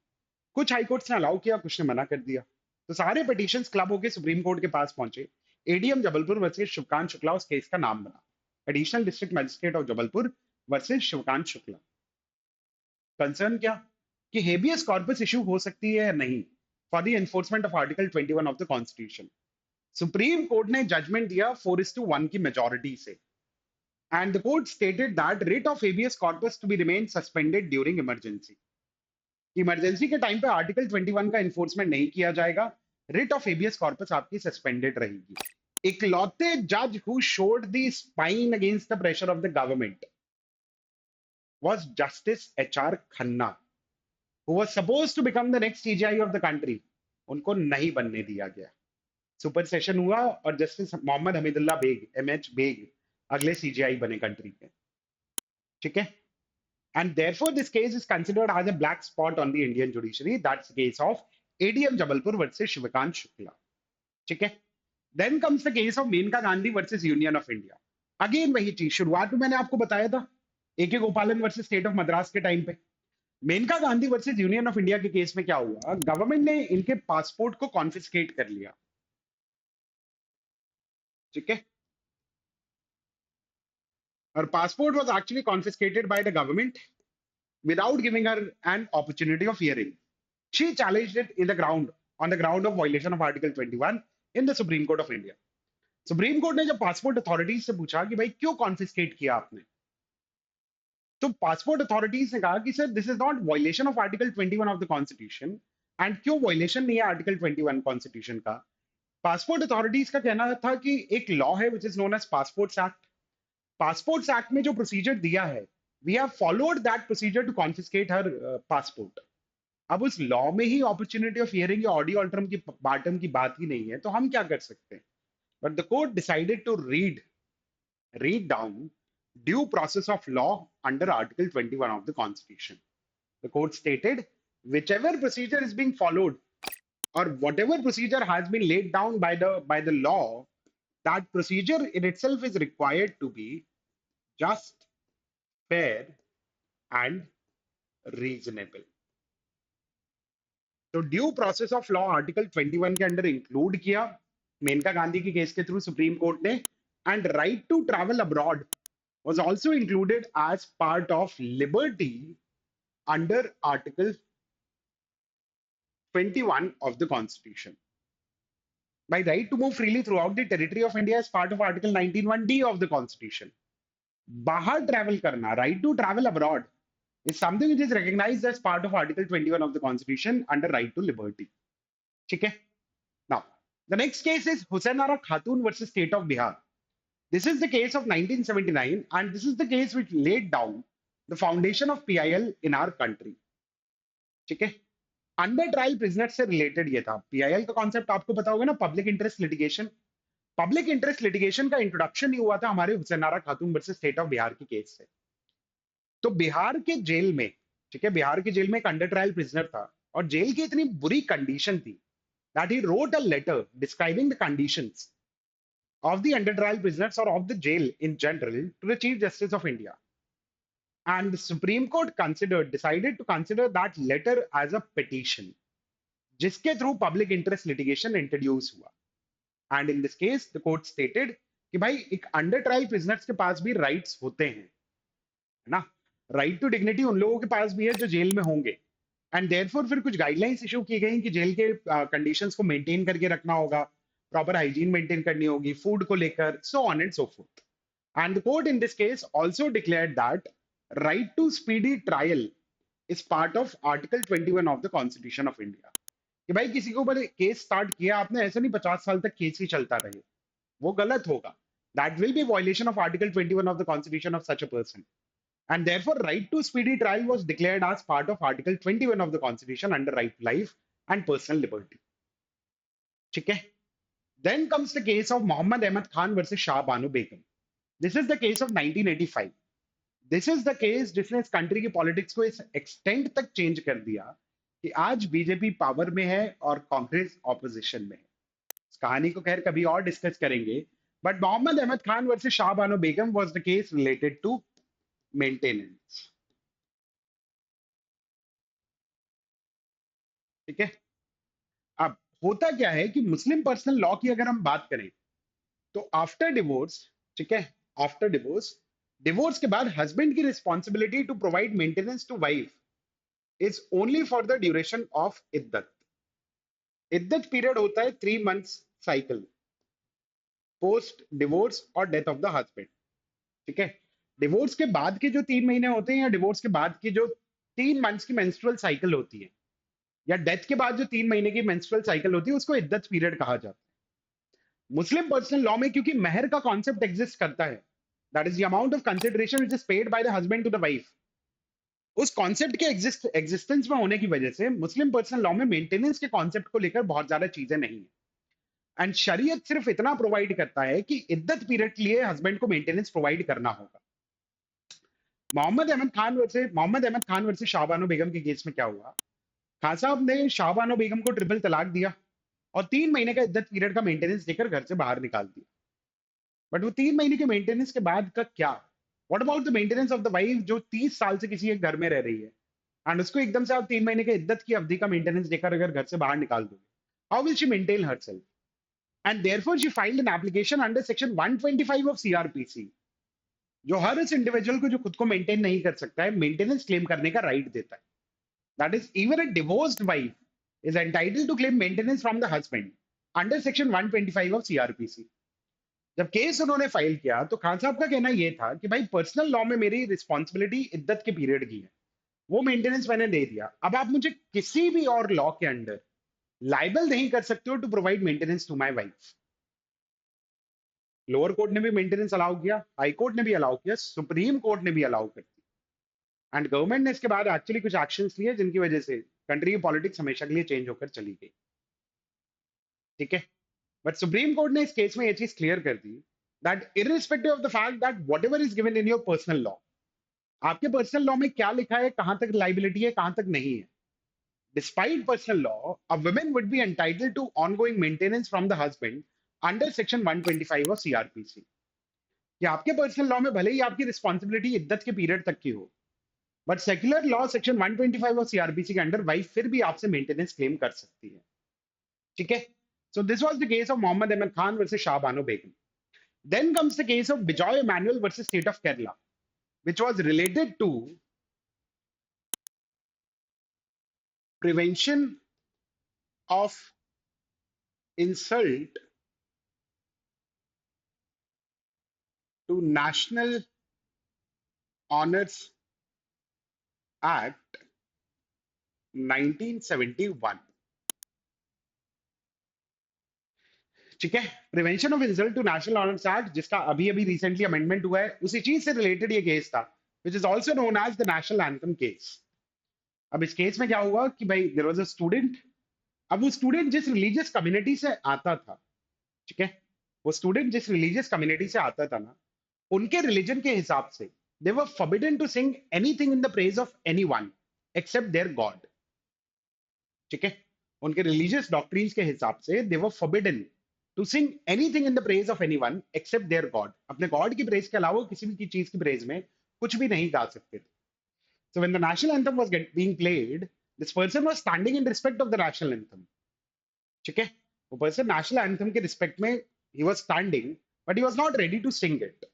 कुछ हाईकोर्ट्स ने अलाउ किया, कुछ ने मना कर दिया. तो सारे पिटिशंस क्लब होकर सुप्रीम कोर्ट के पास पहुंचे. एडीएम जबलपुर वर्सेस शिवकांत शुक्ला उस केस का नाम बना, additional district magistrate of Jabalpur versus Shivkant Shukla. Concern क्या कि हेबियस कॉर्पस इशू हो सकती है या नहीं for the enforcement of article 21 of the constitution. Supreme court ने जजमेंट दिया 4:1 की मेजॉरिटी से, and the court stated that writ of habeas corpus to be remain suspended during emergency. Emergency के टाइम पे आर्टिकल 21 का एनफोर्समेंट नहीं किया जाएगा, रिट ऑफ हेबियस कॉर्पस आपकी सस्पेंडेड रहेगी. इकलौते जज who showed the spine against the pressure of the government was Justice H.R. Khanna, who was supposed to become the next CJI of the country. उनको नहीं बनने दिया गया. सुपर सेशन हुआ और जस्टिस मोहम्मद हमीदुल्लाह बेग, MH बेग, अगले CJI बने कंट्री के. ठीक है. And therefore this case is considered as a black spot on the Indian judiciary. That's the case of ADM Jabalpur versus Shivakant Shukla. ठीक है. Then comes the case of Maneka Gandhi versus union of India. Again वही चीज, शुरुआत में मैंने आपको बताया था ए के गोपालन वर्सेस स्टेट ऑफ मद्रास के टाइम पे। Maneka Gandhi versus union of India के केस में क्या हुआ, गवर्नमेंट ने इनके पासपोर्ट को कॉन्फिस्केट कर लिया। ठीक है, और passport was actually confiscated by the government without giving her an opportunity of hearing. She challenged it in the ground on the ground of violation of Article 21 in the Supreme Court of India. Supreme court ने जब passport authorities से पूछा कि भाई क्यों confiscate किया आपने, तो पासपोर्ट अथॉरिटीज ने कहा कि sir this is not violation of article 21 of the constitution. And क्यों वायलेशन नहीं है आर्टिकल 21 कॉन्स्टिट्यूशन का? पासपोर्ट अथॉरिटीज का कहना था कि एक लॉ है which is known as passports act. Passports act में जो प्रोसीजर दिया है, we have followed that procedure to confiscate her passport. अब उस लॉ में ही अपॉर्चुनिटी ऑफ हियरिंग या ऑडियो अल्टरम की बाटम की बात ही नहीं है, तो हम क्या कर सकते हैं? But the court decided to read down due process of law under Article 21 of the Constitution. The court stated, whichever procedure is being followed or whatever procedure has been laid down by the law, that procedure in itself is required to be just, fair, and reasonable. तो due process of law article 21 के under include किया मेनका गांधी की case के through supreme court ने। And right to travel abroad was also included as part of liberty under Article 21 of the Constitution. By right to move freely throughout the territory of India as part of Article 19(1)(d) of the Constitution. बाहर travel करना, right to travel abroad, is something which is recognized as part of Article 21 of the Constitution under right to liberty. ठीक है? Now, the next case is Hussain Ara Khatun versus State of Bihar. This is the case of 1979, and this is the case which laid down the foundation of PIL in our country. ठीक है, under trial prisoner से related ये था। PIL का concept आपको पता होगा ना, public interest litigation. Public interest litigation का इंट्रोडक्शन ही हुआ था हमारे हुसैन आरा खातून वर्सेस स्टेट ऑफ बिहार की केस से। तो बिहार के जेल में, ठीक है, बिहार के जेल में एक अंडर ट्रायल प्रिजनर था, और जेल की इतनी बुरी कंडीशन थी that he wrote a letter describing the conditions of the under trial prisoners or of the jail in general to the Chief Justice of India. And the Supreme Court decided to consider that letter as a petition, जिसके through public interest litigation introduce हुआ. And in this case, the court stated कि भाई एक under trial prisoners के पास भी rights होते हैं, है ना? Right to dignity उन लोगों के पास भी है जो जेल में होंगे। एंड देयरफॉर फिर कुछ गाइडलाइंस इशू की गई कि जेल के कंडीशंस को मेंटेन करके रखना होगा, प्रॉपर हाइजीन मेंटेन करनी होगी, फूड को लेकर, so on and so forth. And the court in this case also declared that right to speedy trial is part of article 21 of the constitution of India. कि भाई किसी के ऊपर case start किया आपने, ऐसा नहीं 50 साल तक केस ही चलता रहे, वो गलत होगा। That will be violation of article 21 of the constitution of such a person. And therefore, right to speedy trial was declared as part of Article 21 of the Constitution under right to life and personal liberty. ठीक है? Then comes the case of Muhammad Ahmad Khan versus Shah Banu Begum. This is the case of 1985. This is the case जिसने इस country की politics को इस extent तक change कर दिया कि आज बीजेपी पावर में है और कांग्रेस ऑपोजिशन में है। इस कहानी को खैर कभी और डिस्कस करेंगे, but Mohammad Ahmad Khan versus Shah Bano Begum was the case related to maintenance. ठीक है, अब होता क्या है कि मुस्लिम पर्सनल लॉ की अगर हम बात करें तो आफ्टर डिवोर्स, ठीक है, आफ्टर डिवोर्स, डिवोर्स के बाद हस्बैंड की responsibility to provide maintenance to wife is only for the duration of इद्दत। इद्दत पीरियड होता है 3 मंथ्स साइकिल पोस्ट डिवोर्स और डेथ ऑफ द हस्बैंड। ठीक है, डिवोर्स के बाद के जो 3 महीने होते हैं या डिवोर्स के बाद की जो 3 मंथ्स की मेंस्ट्रुअल साइकिल होती है या डेथ के बाद जो 3 महीने की मेंस्ट्रुअल साइकिल होती है उसको इद्दत पीरियड कहा जाता है। मुस्लिम पर्सनल लॉ में क्योंकि महर का कॉन्सेप्ट एग्जिस्ट करता है, that is the amount of consideration which is paid by the husband to the wife, उस कॉन्सेप्ट के एग्जिस्टेंस में होने की वजह से मुस्लिम पर्सनल लॉ में मेंटेनेंस के कॉन्सेप्ट को लेकर बहुत ज्यादा चीजें नहीं है। एंड शरीयत सिर्फ इतना प्रोवाइड करता है कि इद्दत पीरियड के लिए हस्बैंड को मेंटेनेंस प्रोवाइड करना होगा। मोहम्मद अहमद खान वर्सेस शाहबानो बेगम के केस में क्या हुआ, खान साहब ने शाहबानो बेगम को ट्रिपल तलाक दिया। और 3 महीने का इद्दत पीरियड का मेंटेनेंस देकर घर से बाहर निकाल दिया। बट वो 3 महीने के मेंटेनेंस के बाद का क्या? What about the maintenance of the wife जो 30 साल से किसी एक घर में रह रही है, एंड उसको एकदम से आप 3 महीने के इद्दत की अवधि का मेंटेनेंस देकर अगर घर से बाहर निकाल दोगे, how will she maintain herself? And therefore she filed an application under section 125 of CrPC, जो हर उस इंडिविजुअल को जो खुद को मेंटेन नहीं कर सकता है मेंटेनेंस क्लेम करने का राइट देता है। That is even a divorced wife is entitled to claim maintenance from the husband under section 125 of CrPC. जब केस उन्होंने फाइल किया तो खान साहब का कहना यह था कि भाई पर्सनल लॉ में मेरी रिस्पॉन्सिबिलिटी इद्दत के पीरियड की है, वो मेंटेनेंस मैंने दे दिया, अब आप मुझे किसी भी और लॉ के अंडर लाइबल नहीं कर सकते हो to provide maintenance to my wife. Lower court ने भी मेंटेनेंस अलाउ किया, हाई कोर्ट ने भी अलाउ किया, सुप्रीम कोर्ट ने भी अलाउ कर दिया, एंड गवर्नमेंट ने इसके बाद एक्चुअली कुछ एक्शंस लिए जिनकी वजह से कंट्री की पॉलिटिक्स हमेशा के लिए चेंज होकर चली गई। ठीक है, बट सुप्रीम कोर्ट ने इस केस में ये चीज क्लियर कर दी that irrespective of the fact that whatever is given in your personal law, आपके पर्सनल लॉ में क्या लिखा है, कहां तक लाइबिलिटी है, कहां तक नहीं है, despite personal law a woman would be entitled to ongoing maintenance from the husband under section 125 of CrPC. कि आपके पर्सनल लॉ में भले ही आपकी रिस्पॉन्सिबिलिटी इद्दत के पीरियड तक की हो, but secular law section 125 of CrPC के अंडर वाइफ फिर भी आपसे मेंटेनेंस क्लेम कर सकती है। ठीक है, so this was the case of Mohammed Ahmed Khan versus Shah Banu Begum. Then comes the case of Bijoy Emanuel versus State of Kerala, which was related to prevention of insult to National Honors Act 1971। ठीक है, prevention of insult to national honours act जिसका अभी अभी recently amendment हुआ है, उसी चीज से रिलेटेड ये केस था, which is also known as the national anthem case. अब इस केस में क्या हुआ कि भाई देयर वाज अ स्टूडेंट, अब वो स्टूडेंट जिस रिलीजियस कम्युनिटी से आता था, ठीक है, वो स्टूडेंट जिस रिलीजियस कम्युनिटी से आता था ना, उनके रिलीजन के हिसाब से they were forbidden to sing anything in the praise of anyone except their God. ठीक है, उनके रिलीजियस डॉक्ट्रिन्स के हिसाब से they were forbidden to sing anything in the praise of anyone except their God. अपने गॉड की praise के अलावा किसी भी चीज की प्रेज में कुछ भी नहीं गा सकते थे। So when the national anthem was being played, this person was standing in respect of the national anthem. ठीक है, वो पर्सन नेशनल एंथम के रिस्पेक्ट में ही was standing, but he was not ready to sing it,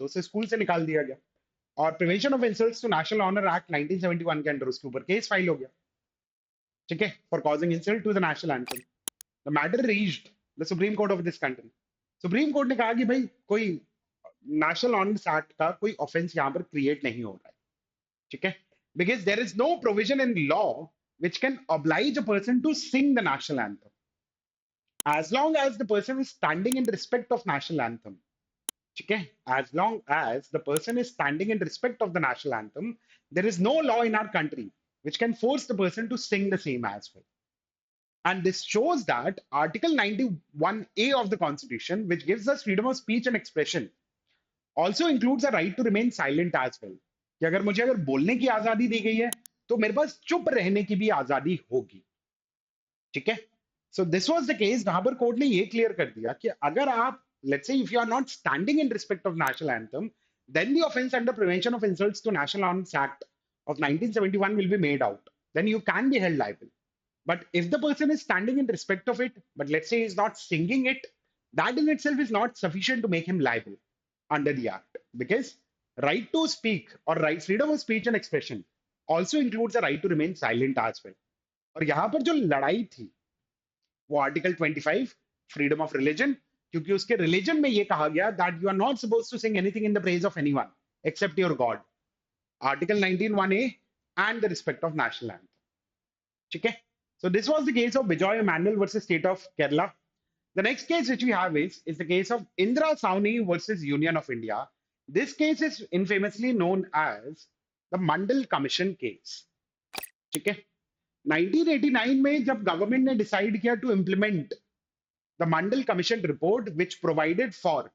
तो उसे school से निकाल दिया गया। और prevention of insults to national honour act 1971 के अंडर उसके ऊपर केस फाइल हो गया। ठीक है, for causing insult to the national anthem. The matter reached the supreme court of this country. Supreme court ने कहा कि भाई कोई नेशनल ऑनर्स एक्ट का कोई ऑफेंस यहाँ पर क्रिएट नहीं हो रहा है। ठीक है, because there is no provision in law which can oblige a person to sing the national anthem as long as the person is standing in respect of national anthem। ठीक है, as long as the person is standing in respect of the national anthem, there is no law in our country which can force the person to sing the same as well। And this shows that article 91A of the constitution, which gives us freedom of speech and expression, also includes a right to remain silent as well। कि अगर मुझे अगर बोलने की आजादी दी गई है तो मेरे पास चुप रहने की भी आजादी होगी। ठीक है, so this was the case जहां पर कोर्ट ने ये क्लियर कर दिया कि अगर आप let's say if you are not standing in respect of national anthem, then the offence under prevention of insults to national honours act of 1971 will be made out, then you can be held liable। But if the person is standing in respect of it, but let's say he's not singing it, that in itself is not sufficient to make him liable under the act, because right to speak or right freedom of speech and expression also includes a right to remain silent as well। और यहां पर जो लड़ाई थी वो article 25 freedom of religion, क्योंकि उसके religion में ये कहा गया that you are not suppose to sing anything in the praise of anyone except your god, article 19(1)(a and the respect of national anthem। ठीक है, so this was the case of Bijoy Emanuel versus State of Kerala। The next case which we have is the case of Indra Sawhney versus Union of India। This case is infamously known as the Mandal Commission case। ठीक है, 1989 में जब government ने decide किया to implement the Mandal commission report which provided for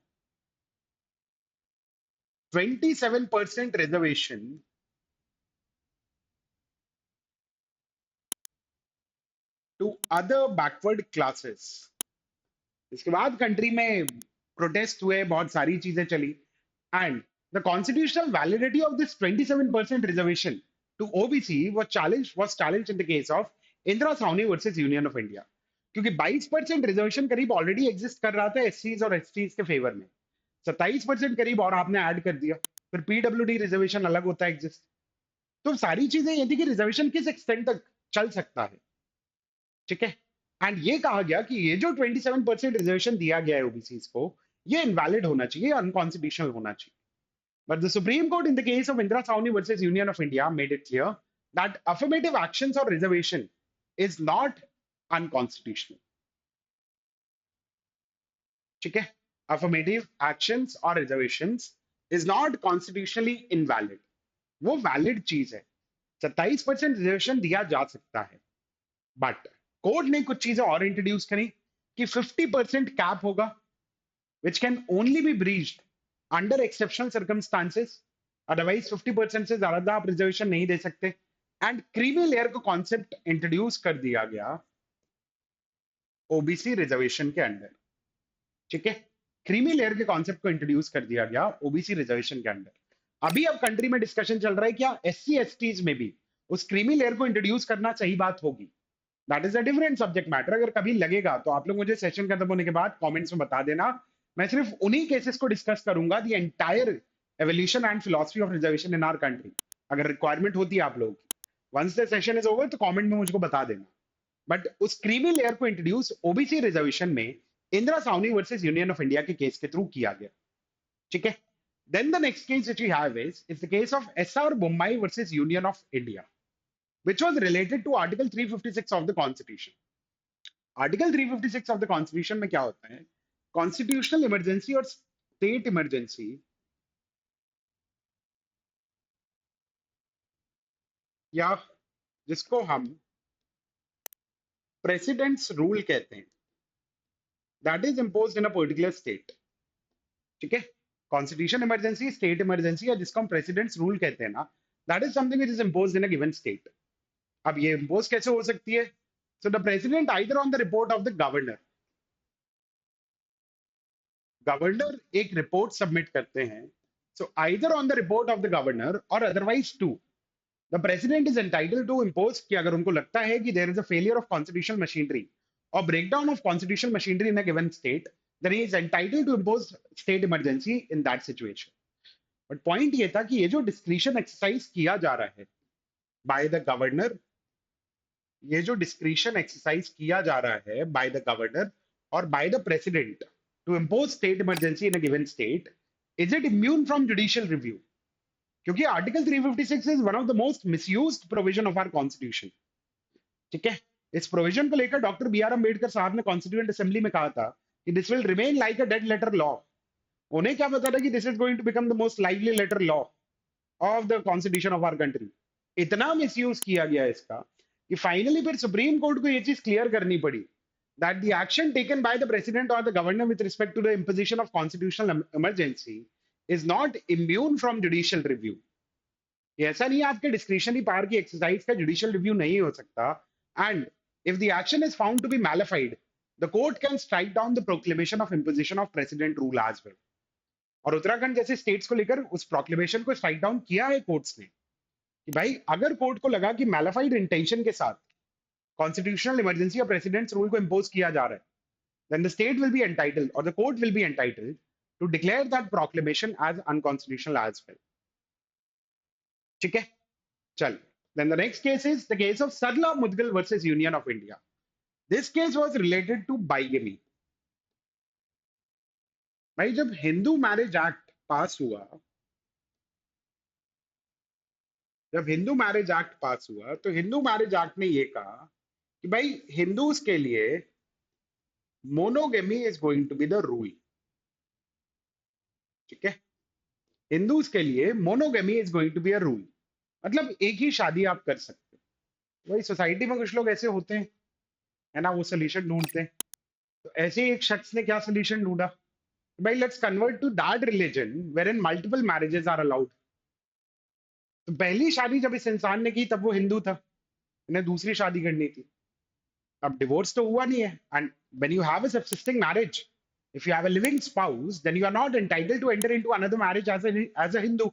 27% reservation to other backward classes. इसके बाद country में protest हुए, बहुत सारी चीजें चली, and the constitutional validity of this 27% reservation to OBC was challenged in the case of Indira Sahni versus union of India. क्योंकि 22% reservation करीब ऑलरेडी एग्जिस्ट कर रहा था एससीज और एसटीज के फेवर में, 27% करीब और आपने ऐड कर दिया, फिर पीडब्ल्यूडी रिजर्वेशन अलग होता है एग्जिस्ट। तो सारी चीजें ये थी कि रिजर्वेशन किस एक्सटेंट तक चल सकता है, ठीक है। एंड ये कहा गया कि ये जो 27% रिजर्वेशन दिया गया है ओबीसी को, ये इनवैलिड होना चाहिए, अनकॉन्स्टिट्यूशनल होना चाहिए। But the supreme Court in the case of Indira Sahni versus union of India made it clear that affirmative actions और रिजर्वेशन इज नॉट अनकॉन्स्टिट्यूशनल, ठीक है। अफर्मेटिव एक्शंस और reservations is not constitutionally invalid, वो valid चीज है। 27% reservation दिया जा सकता है, बट कोर्ट ने कुछ चीजें और इंट्रोड्यूस करी कि 50% कैप होगा, which can only be breached under exceptional circumstances, otherwise 50% से ज्यादा आप रिजर्वेशन नहीं दे सकते। एंड क्रीमी लेयर को कॉन्सेप्ट इंट्रोड्यूस कर दिया गया ओबीसी रिजर्वेशन के अंडर, ठीक है। क्रीमी लेयर के कॉन्सेप्ट को इंट्रोड्यूस कर दिया गया ओबीसी रिजर्वेशन के अंडर। अभी अब कंट्री में डिस्कशन चल रहा है क्या एससी एसटीज में भी उस क्रीमी लेयर को इंट्रोड्यूस करना सही बात होगी। That is a different subject matter. अगर कभी लगेगा तो आप लोग मुझे सेशन खत्म होने के बाद कमेंट्स में बता देना। मैं सिर्फ उन्हीं केसेस को डिस्कस करूंगा, the entire evolution and philosophy of reservation in our country. अगर रिक्वायरमेंट होती है आप लोग, once the session is over तो कमेंट में मुझको बता देना। बट उस क्रीमी लेयर को इंट्रोड्यूस ओबीसी रिजर्वेशन में Indira Sahni versus union of India के केस के थ्रू किया गया, ठीक है। Then the next case which we have is the case of SR Bommai versus union of India, which was related to Article 356 of the Constitution. Article 356 of the Constitution में क्या होता है? Constitutional emergency और state emergency या जिसको हम presidents rule कहते हैं, that is imposed in a particular state, ठीक है। कॉन्स्टिट्यूशन इमरजेंसी, स्टेट इमरजेंसी, या जिसको हम प्रेसिडेंट्स रूल कहते हैं ना, that is something which is imposed in a given state. अब ये इम्पोज कैसे हो सकती है? So the president either on the report of the governor, governor एक रिपोर्ट सबमिट करते हैं, so either on the report of the governor or otherwise to the president is entitled to impose कि अगर उनको लगता है कि there is a failure of constitutional machinery और breakdown of constitutional machinery in a given state, then he is entitled to impose state emergency in that situation. But point ये था कि ये जो डिस्क्रिशन एक्सरसाइज किया जा रहा है बाय द गवर्नर, ये जो डिस्क्रिशन एक्सरसाइज किया जा रहा है बाय द गवर्नर और by the president to impose state emergency in a given state, is it immune from judicial review? क्योंकि article 356 is one of the most misused provision of our constitution, ठीक है। इस provision को लेकर doctor B are Ambedkar साहब ने constituent assembly में कहा था कि this will remain like a dead letter law. उन्हें क्या पता था कि this is going to become the most lively letter law of the constitution of our country. इतना मिसयूज किया गया इसका कि फाइनली फिर सुप्रीम कोर्ट को ये चीज क्लियर करनी पड़ी that the action taken by the president और the governor with respect to the imposition of constitutional emergency is not immune from judicial review. ऐसा नहीं है आपके डिस्क्रिशनरी पावर की एक्सरसाइज का जुडिशियल रिव्यू नहीं हो सकता। And if the action is found to be mala fide, the court can strike down the proclamation of imposition of president rule as well. और उत्तराखंड जैसे स्टेट्स को लेकर उस प्रोक्लेमेशन को स्ट्राइक डाउन किया है कोर्ट्स ने कि भाई अगर कोर्ट को लगा कि मैलिफाइड इंटेंशन के साथ कॉन्स्टिट्यूशनल इमरजेंसी या प्रेसिडेंट्स रूल को इंपोज किया जा रहा है, then the state will be entitled or the court will be entitled to declare that proclamation as unconstitutional as well, ठीक है। चल, then the next case is the case of Sarla Mudgal versus Union of India. This case was related to bigamy. भाई जब Hindu marriage act पास हुआ, जब Hindu marriage act पास हुआ तो Hindu marriage act ने ये कहा कि भाई हिंदूज के लिए monogamy is going to be the rule, ठीक है। हिंदूज के लिए monogamy is going to be a rule, मतलब एक ही शादी आप कर सकते हो। वही सोसाइटी में कुछ लोग ऐसे होते हैं, है ना, वो सोल्यूशन ढूंढते हैं। तो ऐसे ही एक शख्स ने क्या सोल्यूशन ढूंढा, भाई let's convert to that religion wherein multiple marriages are allowed. तो पहली शादी जब इस इंसान ने की तब वो हिंदू था, इन्हें दूसरी शादी करनी थी। अब डिवोर्स तो हुआ नहीं है, and when you have a subsisting marriage, if you have a living spouse, then you are not entitled to enter into another marriage as a Hindu.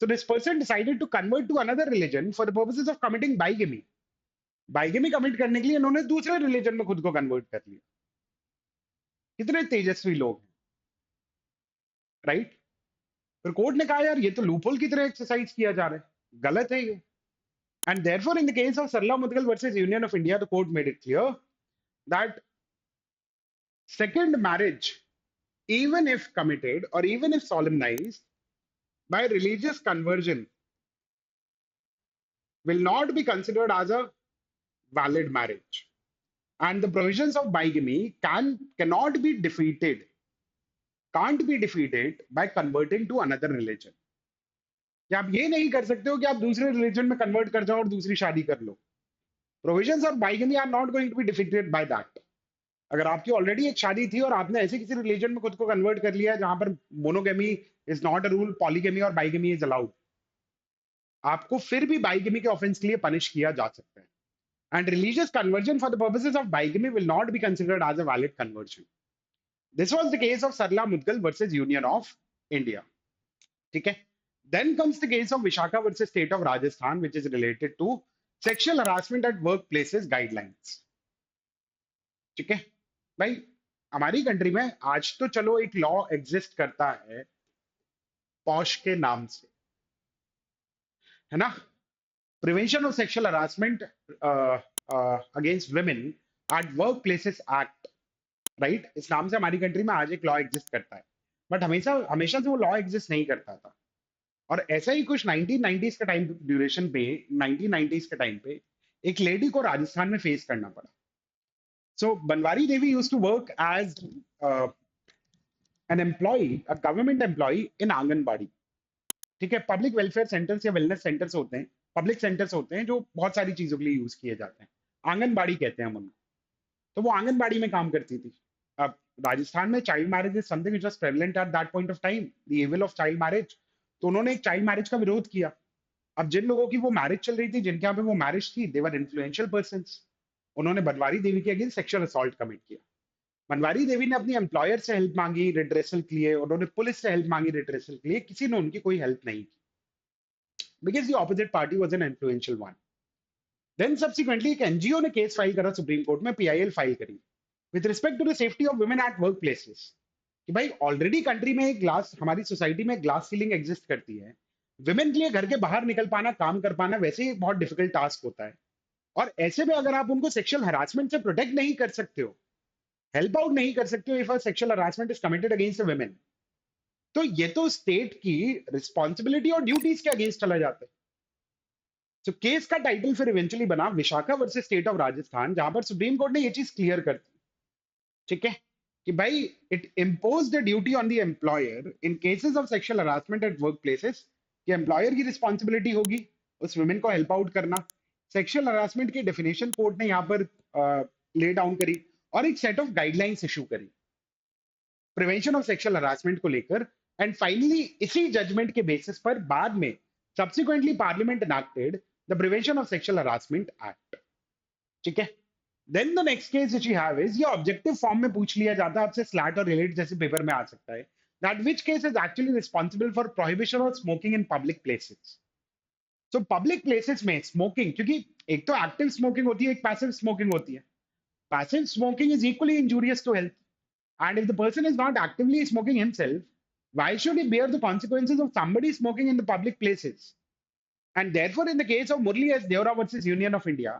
So this person decided to convert to another religion for the purposes of committing bigamy. Bigamy commit करने के लिए इन्होंने दूसरे religion में खुद को convert कर लिया. कितने तेजस्वी लोग हैं, राइट? फिर कोर्ट ने कहा यार ये तो लूपहोल की तरह एक्सरसाइज किया जा रहा है, गलत है ये. And therefore, in the case of Sarla Mudgal versus Union of India, the court made it clear that second marriage, even if committed or even if solemnized by religious conversion, will not be considered as a valid marriage. And the provisions of bigamy cannot be defeated, can't be defeated by converting to another religion. कि आप ये नहीं कर सकते हो कि आप दूसरे रिलीजन में कन्वर्ट कर जाओ और दूसरी शादी कर लो. Provisions of bigamy are not going to be defeated by that. अगर आपकी ऑलरेडी एक शादी थी और आपने ऐसे किसी रिलीजन में खुद को कन्वर्ट कर लिया जहां पर monogamy is not a rule, polygamy और बाइगमी इज अलाउड, आपको फिर भी बाइगमी के ऑफेंस के लिए पनिश किया जा सकता है. And religious conversion for the purposes of bigamy will not be considered as a valid conversion. This was the case of Sarla Mudgal versus union of India. ठीक है. Then comes the case of Vishaka versus State of Rajasthan, which is related to sexual harassment at workplaces guidelines. ठीक है भाई, हमारी country में आज तो चलो एक लॉ एग्जिस्ट करता है पॉश के नाम से, है ना, prevention of sexual harassment against women at work places act, right. इस नाम से हमारी कंट्री में आज एक लॉ एग्जिस्ट करता है, बट हमेशा हमेशा से वो लॉ एग्जिस्ट नहीं करता था. और ऐसा ही कुछ 1990s के टाइम ड्यूरेशन पे, 1990s के टाइम पे एक लेडी को राजस्थान में फेस करना पड़ा. So Banwari Devi used to work as an employee, a government employee in anganwadi. ठीक है. पब्लिक वेलफेयर सेंटर्स या वेलनेस सेंटर्स होते हैं, पब्लिक सेंटर्स होते हैं जो बहुत सारी चीजों के लिए यूज किए जाते हैं. आंगनबाड़ी कहते हैं हम उनको. तो वो आंगनबाड़ी में काम करती थी. अब राजस्थान में child marriage is something which was prevalent at that point of time, the evil of child marriage. तो उन्होंने एक चाइल्ड मैरिज का विरोध किया. अब जिन लोगों की वो मैरिज चल रही थी, जिनके यहाँ पे वो मैरिज थी, दे वर इन्फ्लुएंशियल पर्संस. उन्होंने बनवारी देवी के अगेंस्ट सेक्सुअल असॉल्ट कमिट किया. बनवारी देवी ने अपनी एम्प्लॉयर से हेल्प मांगी रिड्रेसल के लिए, उन्होंने पुलिस से हेल्प मांगी रिड्रेसल के लिए, किसी ने उनकी कोई हेल्प नहीं की, because the opposite party was an influential one. Then subsequently एक एनजीओ ने केस फाइल करा सुप्रीम कोर्ट में, पीआईएल फाइल करी with respect to the safety of women at work places. कि भाई ऑलरेडी कंट्री में एक ग्लास, हमारी सोसाइटी में ग्लास सीलिंग एग्जिस्ट करती है. विमेन के लिए घर के बाहर निकल पाना, काम कर पाना वैसे ही बहुत डिफिकल्ट टास्क होता है. और ऐसे में अगर आप उनको सेक्सुअल हरासमेंट से प्रोटेक्ट नहीं कर सकते हो, हेल्प आउट नहीं कर सकते हो if sexual harassment is committed against women, तो ये तो स्टेट की रिस्पॉन्सिबिलिटी और ड्यूटीज के अगेंस्ट चला जाता है. तो केस का टाइटल फिर इवेंचुअली बना Vishakha versus state of Rajasthan, जहां पर सुप्रीम कोर्ट ने ये चीज क्लियर कर दी. ठीक है कि भाई it impose the duty on the employer in cases of sexual harassment at work places, कि एम्प्लॉयर की रिस्पॉन्सिबिलिटी होगी उस वुमेन को हेल्प आउट करना. सेक्सुअल हरासमेंट की डेफिनेशन कोर्ट ने यहाँ पर ले डाउन करी और एक सेट ऑफ गाइडलाइंस इशू करी प्रिवेंशन ऑफ सेक्सुअल हरासमेंट को लेकर. एंड फाइनली इसी जजमेंट के बेसिस पर बाद में subsequently parliament enacted the prevention of sexual harassment act. ठीक है. Then the next case which you have is, ये ऑब्जेक्टिव फॉर्म में पूछ लिया जाता है आपसे, स्लैट और रिलेट जैसे पेपर में आ सकता है, that which case is actually responsible for prohibition of smoking in public places. So public places में स्मोकिंग, क्योंकि एक तो एक्टिव स्मोकिंग होती है, एक पैसिव स्मोकिंग होती है. Passive smoking is equally injurious to health, and if the person is not actively smoking himself, why should he bear the consequences of somebody smoking in the public places? And therefore, in the case of Murli S. Deora versus Union of India,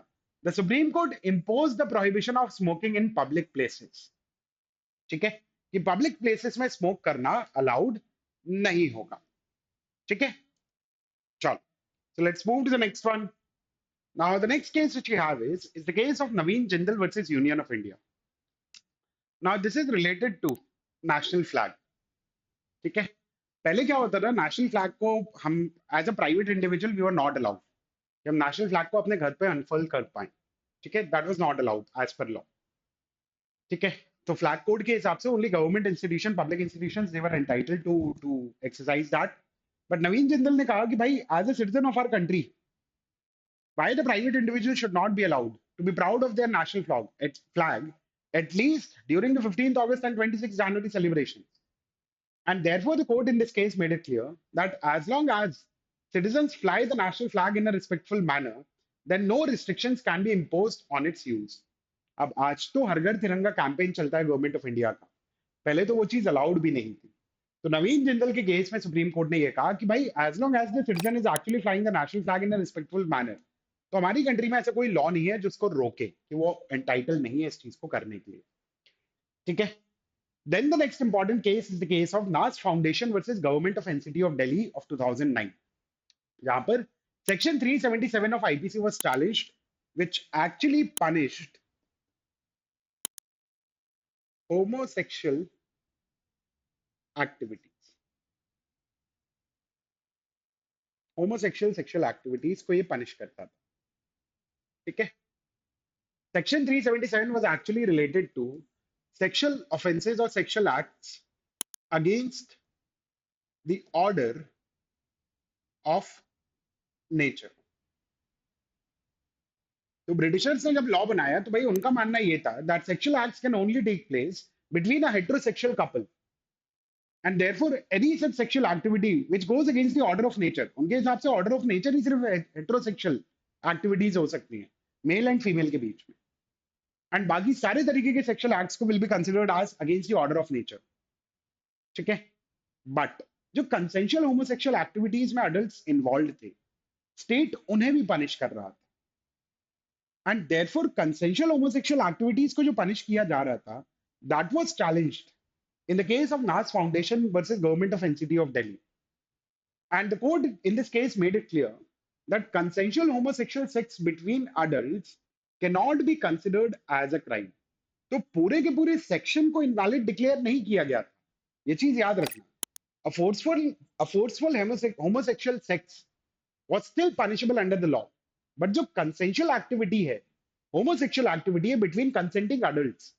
the Supreme Court imposed the prohibition of smoking in public places. ठीक है कि public places में smoke करना allowed नहीं होगा. ठीक है. चलो, so let's move to the next one. Now the next case which we have is the case of Naveen Jindal versus Union of India. Now this is related to national flag. ठीक है. पहले क्या होता था, national flag को हम as a private individual we were not allowed कि हम नेशनल फ्लैग को अपने घर पे अनफोल्ड कर पाए. ठीक है. That was not allowed as per law. ठीक है. तो फ्लैग कोड के हिसाब से only government institution, public institutions, they were entitled to exercise that. But Naveen Jindal ने कहा कि भाई as a citizen of our country, why the private individual should not be allowed to be proud of their national flag, at least during the 15th August and 26th January celebrations. And therefore, the court in this case made it clear that as long as citizens fly the national flag in a respectful manner, then no restrictions can be imposed on its use. अब आज तो हर घर तिरंगा campaign चलता है government of India का, पहले तो वो चीज अलाउड भी नहीं थी। तो नवीन जिंदल के केस में सुप्रीम कोर्ट ने ये कहा कि भाई as long as the citizen is actually flying the national flag in a respectful manner, तो हमारी कंट्री में ऐसा कोई लॉ नहीं है जिसको रोके कि वो एंटाइटल नहीं है इस चीज को करने के लिए। ठीक है। Then the next important case is the case of NAS Foundation versus Government of NCT of Delhi of 2009, जहां पर Section 377 of IPC was challenged, which actually punished homosexual activities. Homosexual sexual activities को ये punish करता था। ठीक है। Section 377 was actually related to sexual offenses or sexual acts against the order of nature. तो Britishers ने जब लॉ बनाया तो भाई उनका मानना ये था that sexual acts can only take place between a heterosexual couple, and therefore any such sexual activity which goes against the order of nature, उनके हिसाब से ऑर्डर ऑफ नेचर ही सिर्फ हेटेरोसेक्सुअल एक्टिविटीज हो सकती हैं मेल एंड फीमेल के बीच में, and बाकी सारे तरीके के सेक्सुअल एक्ट्स को will be considered as against the order of nature. ठीक है। बट जो कंसेंशुअल होमोसेक्सुअल एक्टिविटीज में अडल्ट्स इन्वॉल्व थे, स्टेट उन्हें भी पनिश कर रहा था, and therefore consensual homosexual activities को जो पनिश किया जा रहा था, that was challenged in the case of NAS Foundation versus Government of NCT of Delhi. And the court in this case made it clear that consensual homosexual sex between adults cannot be considered as a crime. तो पूरे के पूरे section को invalid declare नहीं किया गया था, ये चीज याद रखना। A forceful homosexual sex was still punishable under the law, but जो consensual activity है, homosexual activity है between consenting adults,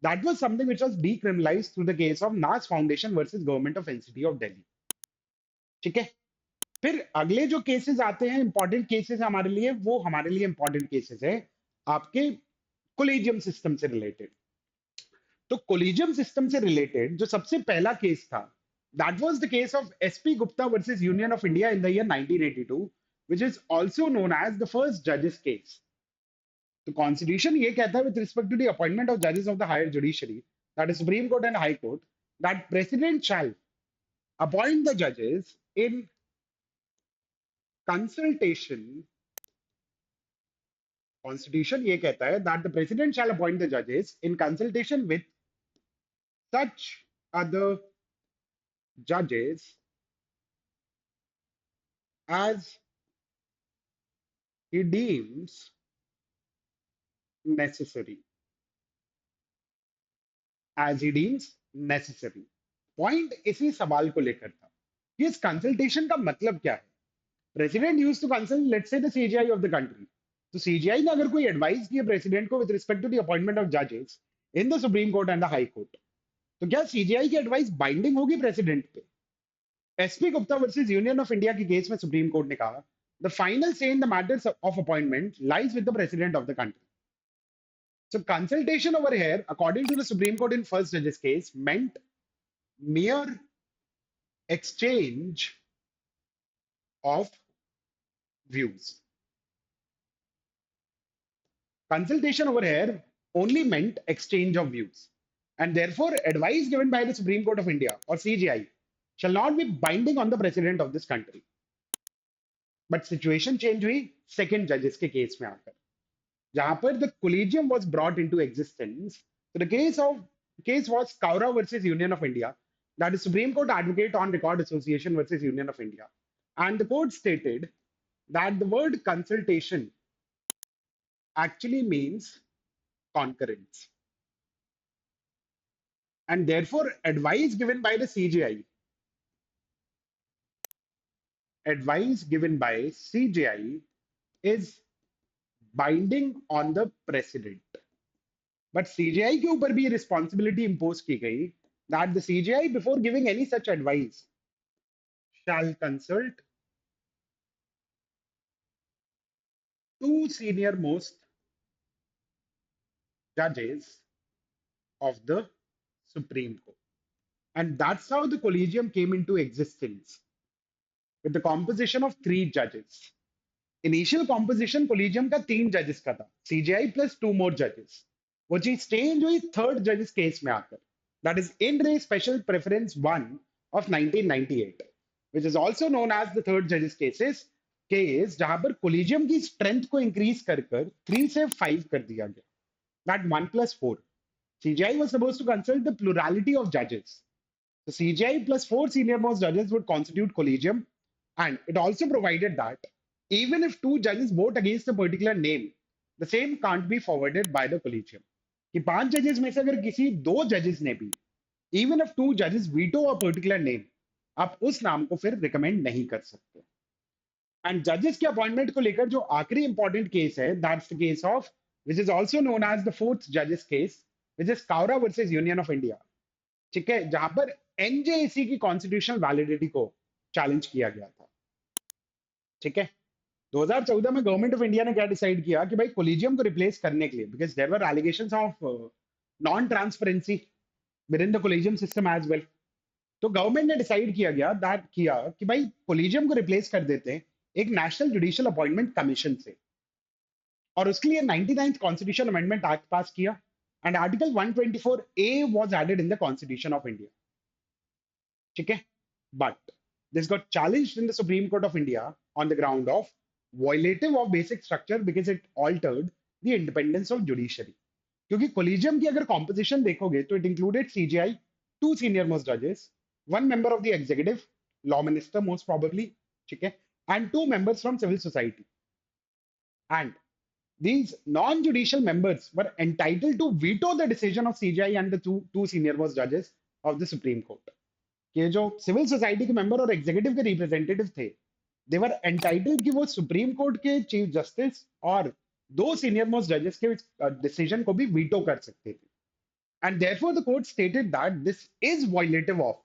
that was something which was decriminalized through the case of NAS Foundation versus Government of NCT of Delhi. ठीक है। फिर अगले जो cases आते हैं, इंपॉर्टेंट केसेस हमारे लिए, वो हमारे लिए इंपॉर्टेंट केसेस है आपके कोलिजियम सिस्टम से रिलेटेड। तो कोलिजियम सिस्टम से रिलेटेड जो सबसे पहला केस था, that was the case of SP Gupta versus union of India in the year 1982, which is also known as the first जजेस केस। तो कॉन्स्टिट्यूशन ये कहता है with respect to the appointment of जजेस of the higher judiciary, that is supreme court and high court, that president shall appoint the जजेस in consultation. Constitution ये कहता है that the president shall appoint the जजेस in consultation with such other जजेस as he deems necessary, as he deems necessary। Point इसी सवाल को लेकर था कि इस कंसल्टेशन का मतलब क्या है। President use to consult let's say the CJI of the country, तो सीजीआई ने अगर कोई एडवाइस की प्रेसिडेंट को with respect to the appointment of जजेस in the supreme court and the high court, तो क्या सीजीआई की एडवाइस बाइंडिंग होगी प्रेसिडेंट पे? SP Gupta versus union of India के केस में सुप्रीम कोर्ट ने कहा the final say in the matters of appointment lies with the president of the country. So consultation over here, according to the Supreme Court in first judge's case, meant mere exchange of views. Consultation over here only meant exchange of views, and therefore advice given by the Supreme Court of India or CGI shall not be binding on the president of this country. But situation change हुई second judges के case में आकर, जहां पर the collegium was brought into existence. So the case was Kaura versus Union of India, that is Supreme Court Advocate on Record Association versus Union of India, and the court stated that the word consultation actually means concurrence, and therefore advice given by the CGI, is binding on the president. But CGI के ऊपर भी responsibility impose की गई that the CGI before giving any such advice shall consult two senior most judges of the Supreme Court. And that's how the collegium came into existence with the composition of three judges. Initial composition collegium का तीन जजेस का था, CGI plus two मोर जजेस. वो चीज change हुई third जजेस केस में आकर, that is in re special reference 1 of 1998, which is also known as the third जजेस केस, जहां पर कोलिजियम की स्ट्रेंथ को इंक्रीज कर 3 से 5 कर दिया गया, that 1 plus 4. CGI was supposed to consult the plurality of judges. So CGI plus four senior most judges would constitute collegium, and it also provided that even if two judges vote against a particular name, the same can't be forwarded by the collegium. कि पांच जजेस में से अगर किसी दो जजेस ने भी, even if two judges veto a particular name, आप उस नाम को फिर रिकमेंड नहीं कर सकते. एंड जजेस के अपॉइंटमेंट को लेकर जो आखिरी इंपॉर्टेंट केस है, that's the case of which is also known as the fourth जजेस केस, विच इज कावरा वर्सेस यूनियन ऑफ इंडिया. ठीक है, जहां पर एनजेएसी की कॉन्स्टिट्यूशनल वैलिडिटी को चैलेंज किया गया था. ठीक है, 2014 में गवर्नमेंट ऑफ इंडिया ने क्या डिसाइड किया कि भाई कोलिजियम को रिप्लेस करने के लिए, because there were allegations of non transparency within the collegium system as well. तो गवर्नमेंट ने डिसाइड किया कि भाई कोलिजियम को रिप्लेस कर देते हैं एक नेशनल जुडिशियल अपॉइंटमेंट कमीशन से, और उसके लिए 99th constitution amendment act pass किया, and article 124A was added in the constitution of India. ठीक है, but this got challenged in the supreme court of India on the ground of violative of basic structure because it altered the independence of judiciary. क्योंकि collegium की अगर composition देखोगे तो it included CJI, two senior most जजेस, one member of the executive, law minister most probably, ठीक है, and two members from civil society. And these non-judicial members were entitled to veto the decision of CJI and the two senior most judges of the Supreme Court. कि जो civil society के member और executive के representative थे, दे were entitled कि वो supreme court के chief justice और दो सीनियर मोस्ट जजेस के डिसीजन को भी वीटो कर सकते थे. And therefore the court stated that this is violative of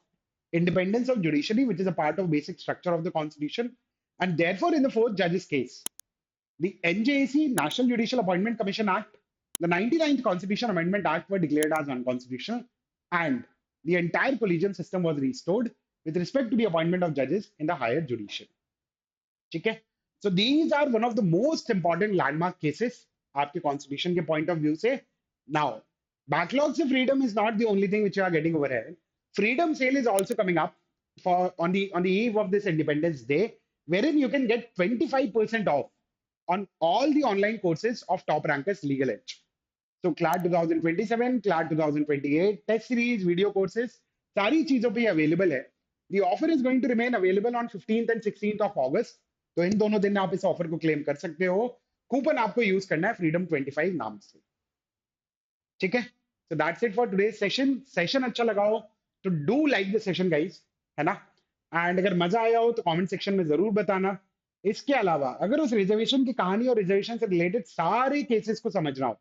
independence of judiciary, which is a part of basic structure of the constitution. And therefore, in the fourth judge's case, the NJAC, National Judicial Appointment Commission Act, the 99th Constitution Amendment Act were declared as unconstitutional, and the entire collegium system was restored with respect to the appointment of judges in the higher judiciary. ठीक है, so these are one of the most important landmark cases आपके constitution के point of view से. Now, backlogs of freedom is not the only thing which you are getting over here. Freedom sale is also coming up for on the eve of this Independence Day, wherein you can get 25% off on all the online courses of Top Rankers Legal Edge. So CLAT 2027, CLAT 2028, test series, video courses, सारी चीजों पे available है. The offer is going to remain available on 15th and 16th of August. तो इन दोनों दिन आप इस offer को क्लेम कर सकते हो. कूपन आपको यूज करना है फ्रीडम 25 नाम से. ठीक है, so that's it for today's session अच्छा लगा हो तो do like the session guys, है ना. एंड अगर मजा आया हो तो कमेंट सेक्शन में जरूर बताना. इसके अलावा अगर उस रिजर्वेशन की कहानी और रिजर्वेशन से रिलेटेड सारे केसेस को समझना हो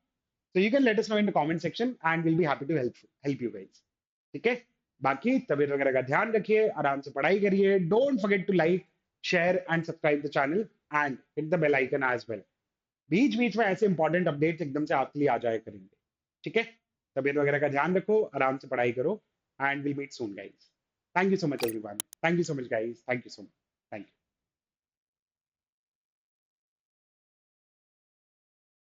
तो you can let us know in the comment section and will be happy to help you guys. ठीक है, बाकी तबीयत वगैरह का ध्यान रखिए, आराम से पढ़ाई करिए. Don't forget to like, share and subscribe the channel and hit the bell icon as well. बीच बीच में ऐसे इंपॉर्टेंट अपडेट्स एकदम से आपके लिए आ जाया करेंगे. ठीक है, तबीयत वगैरह का ध्यान रखो, आराम से पढ़ाई करो, and we'll meet soon, guys. Thank you so much, everyone. Thank you so much, guys. Thank you so much.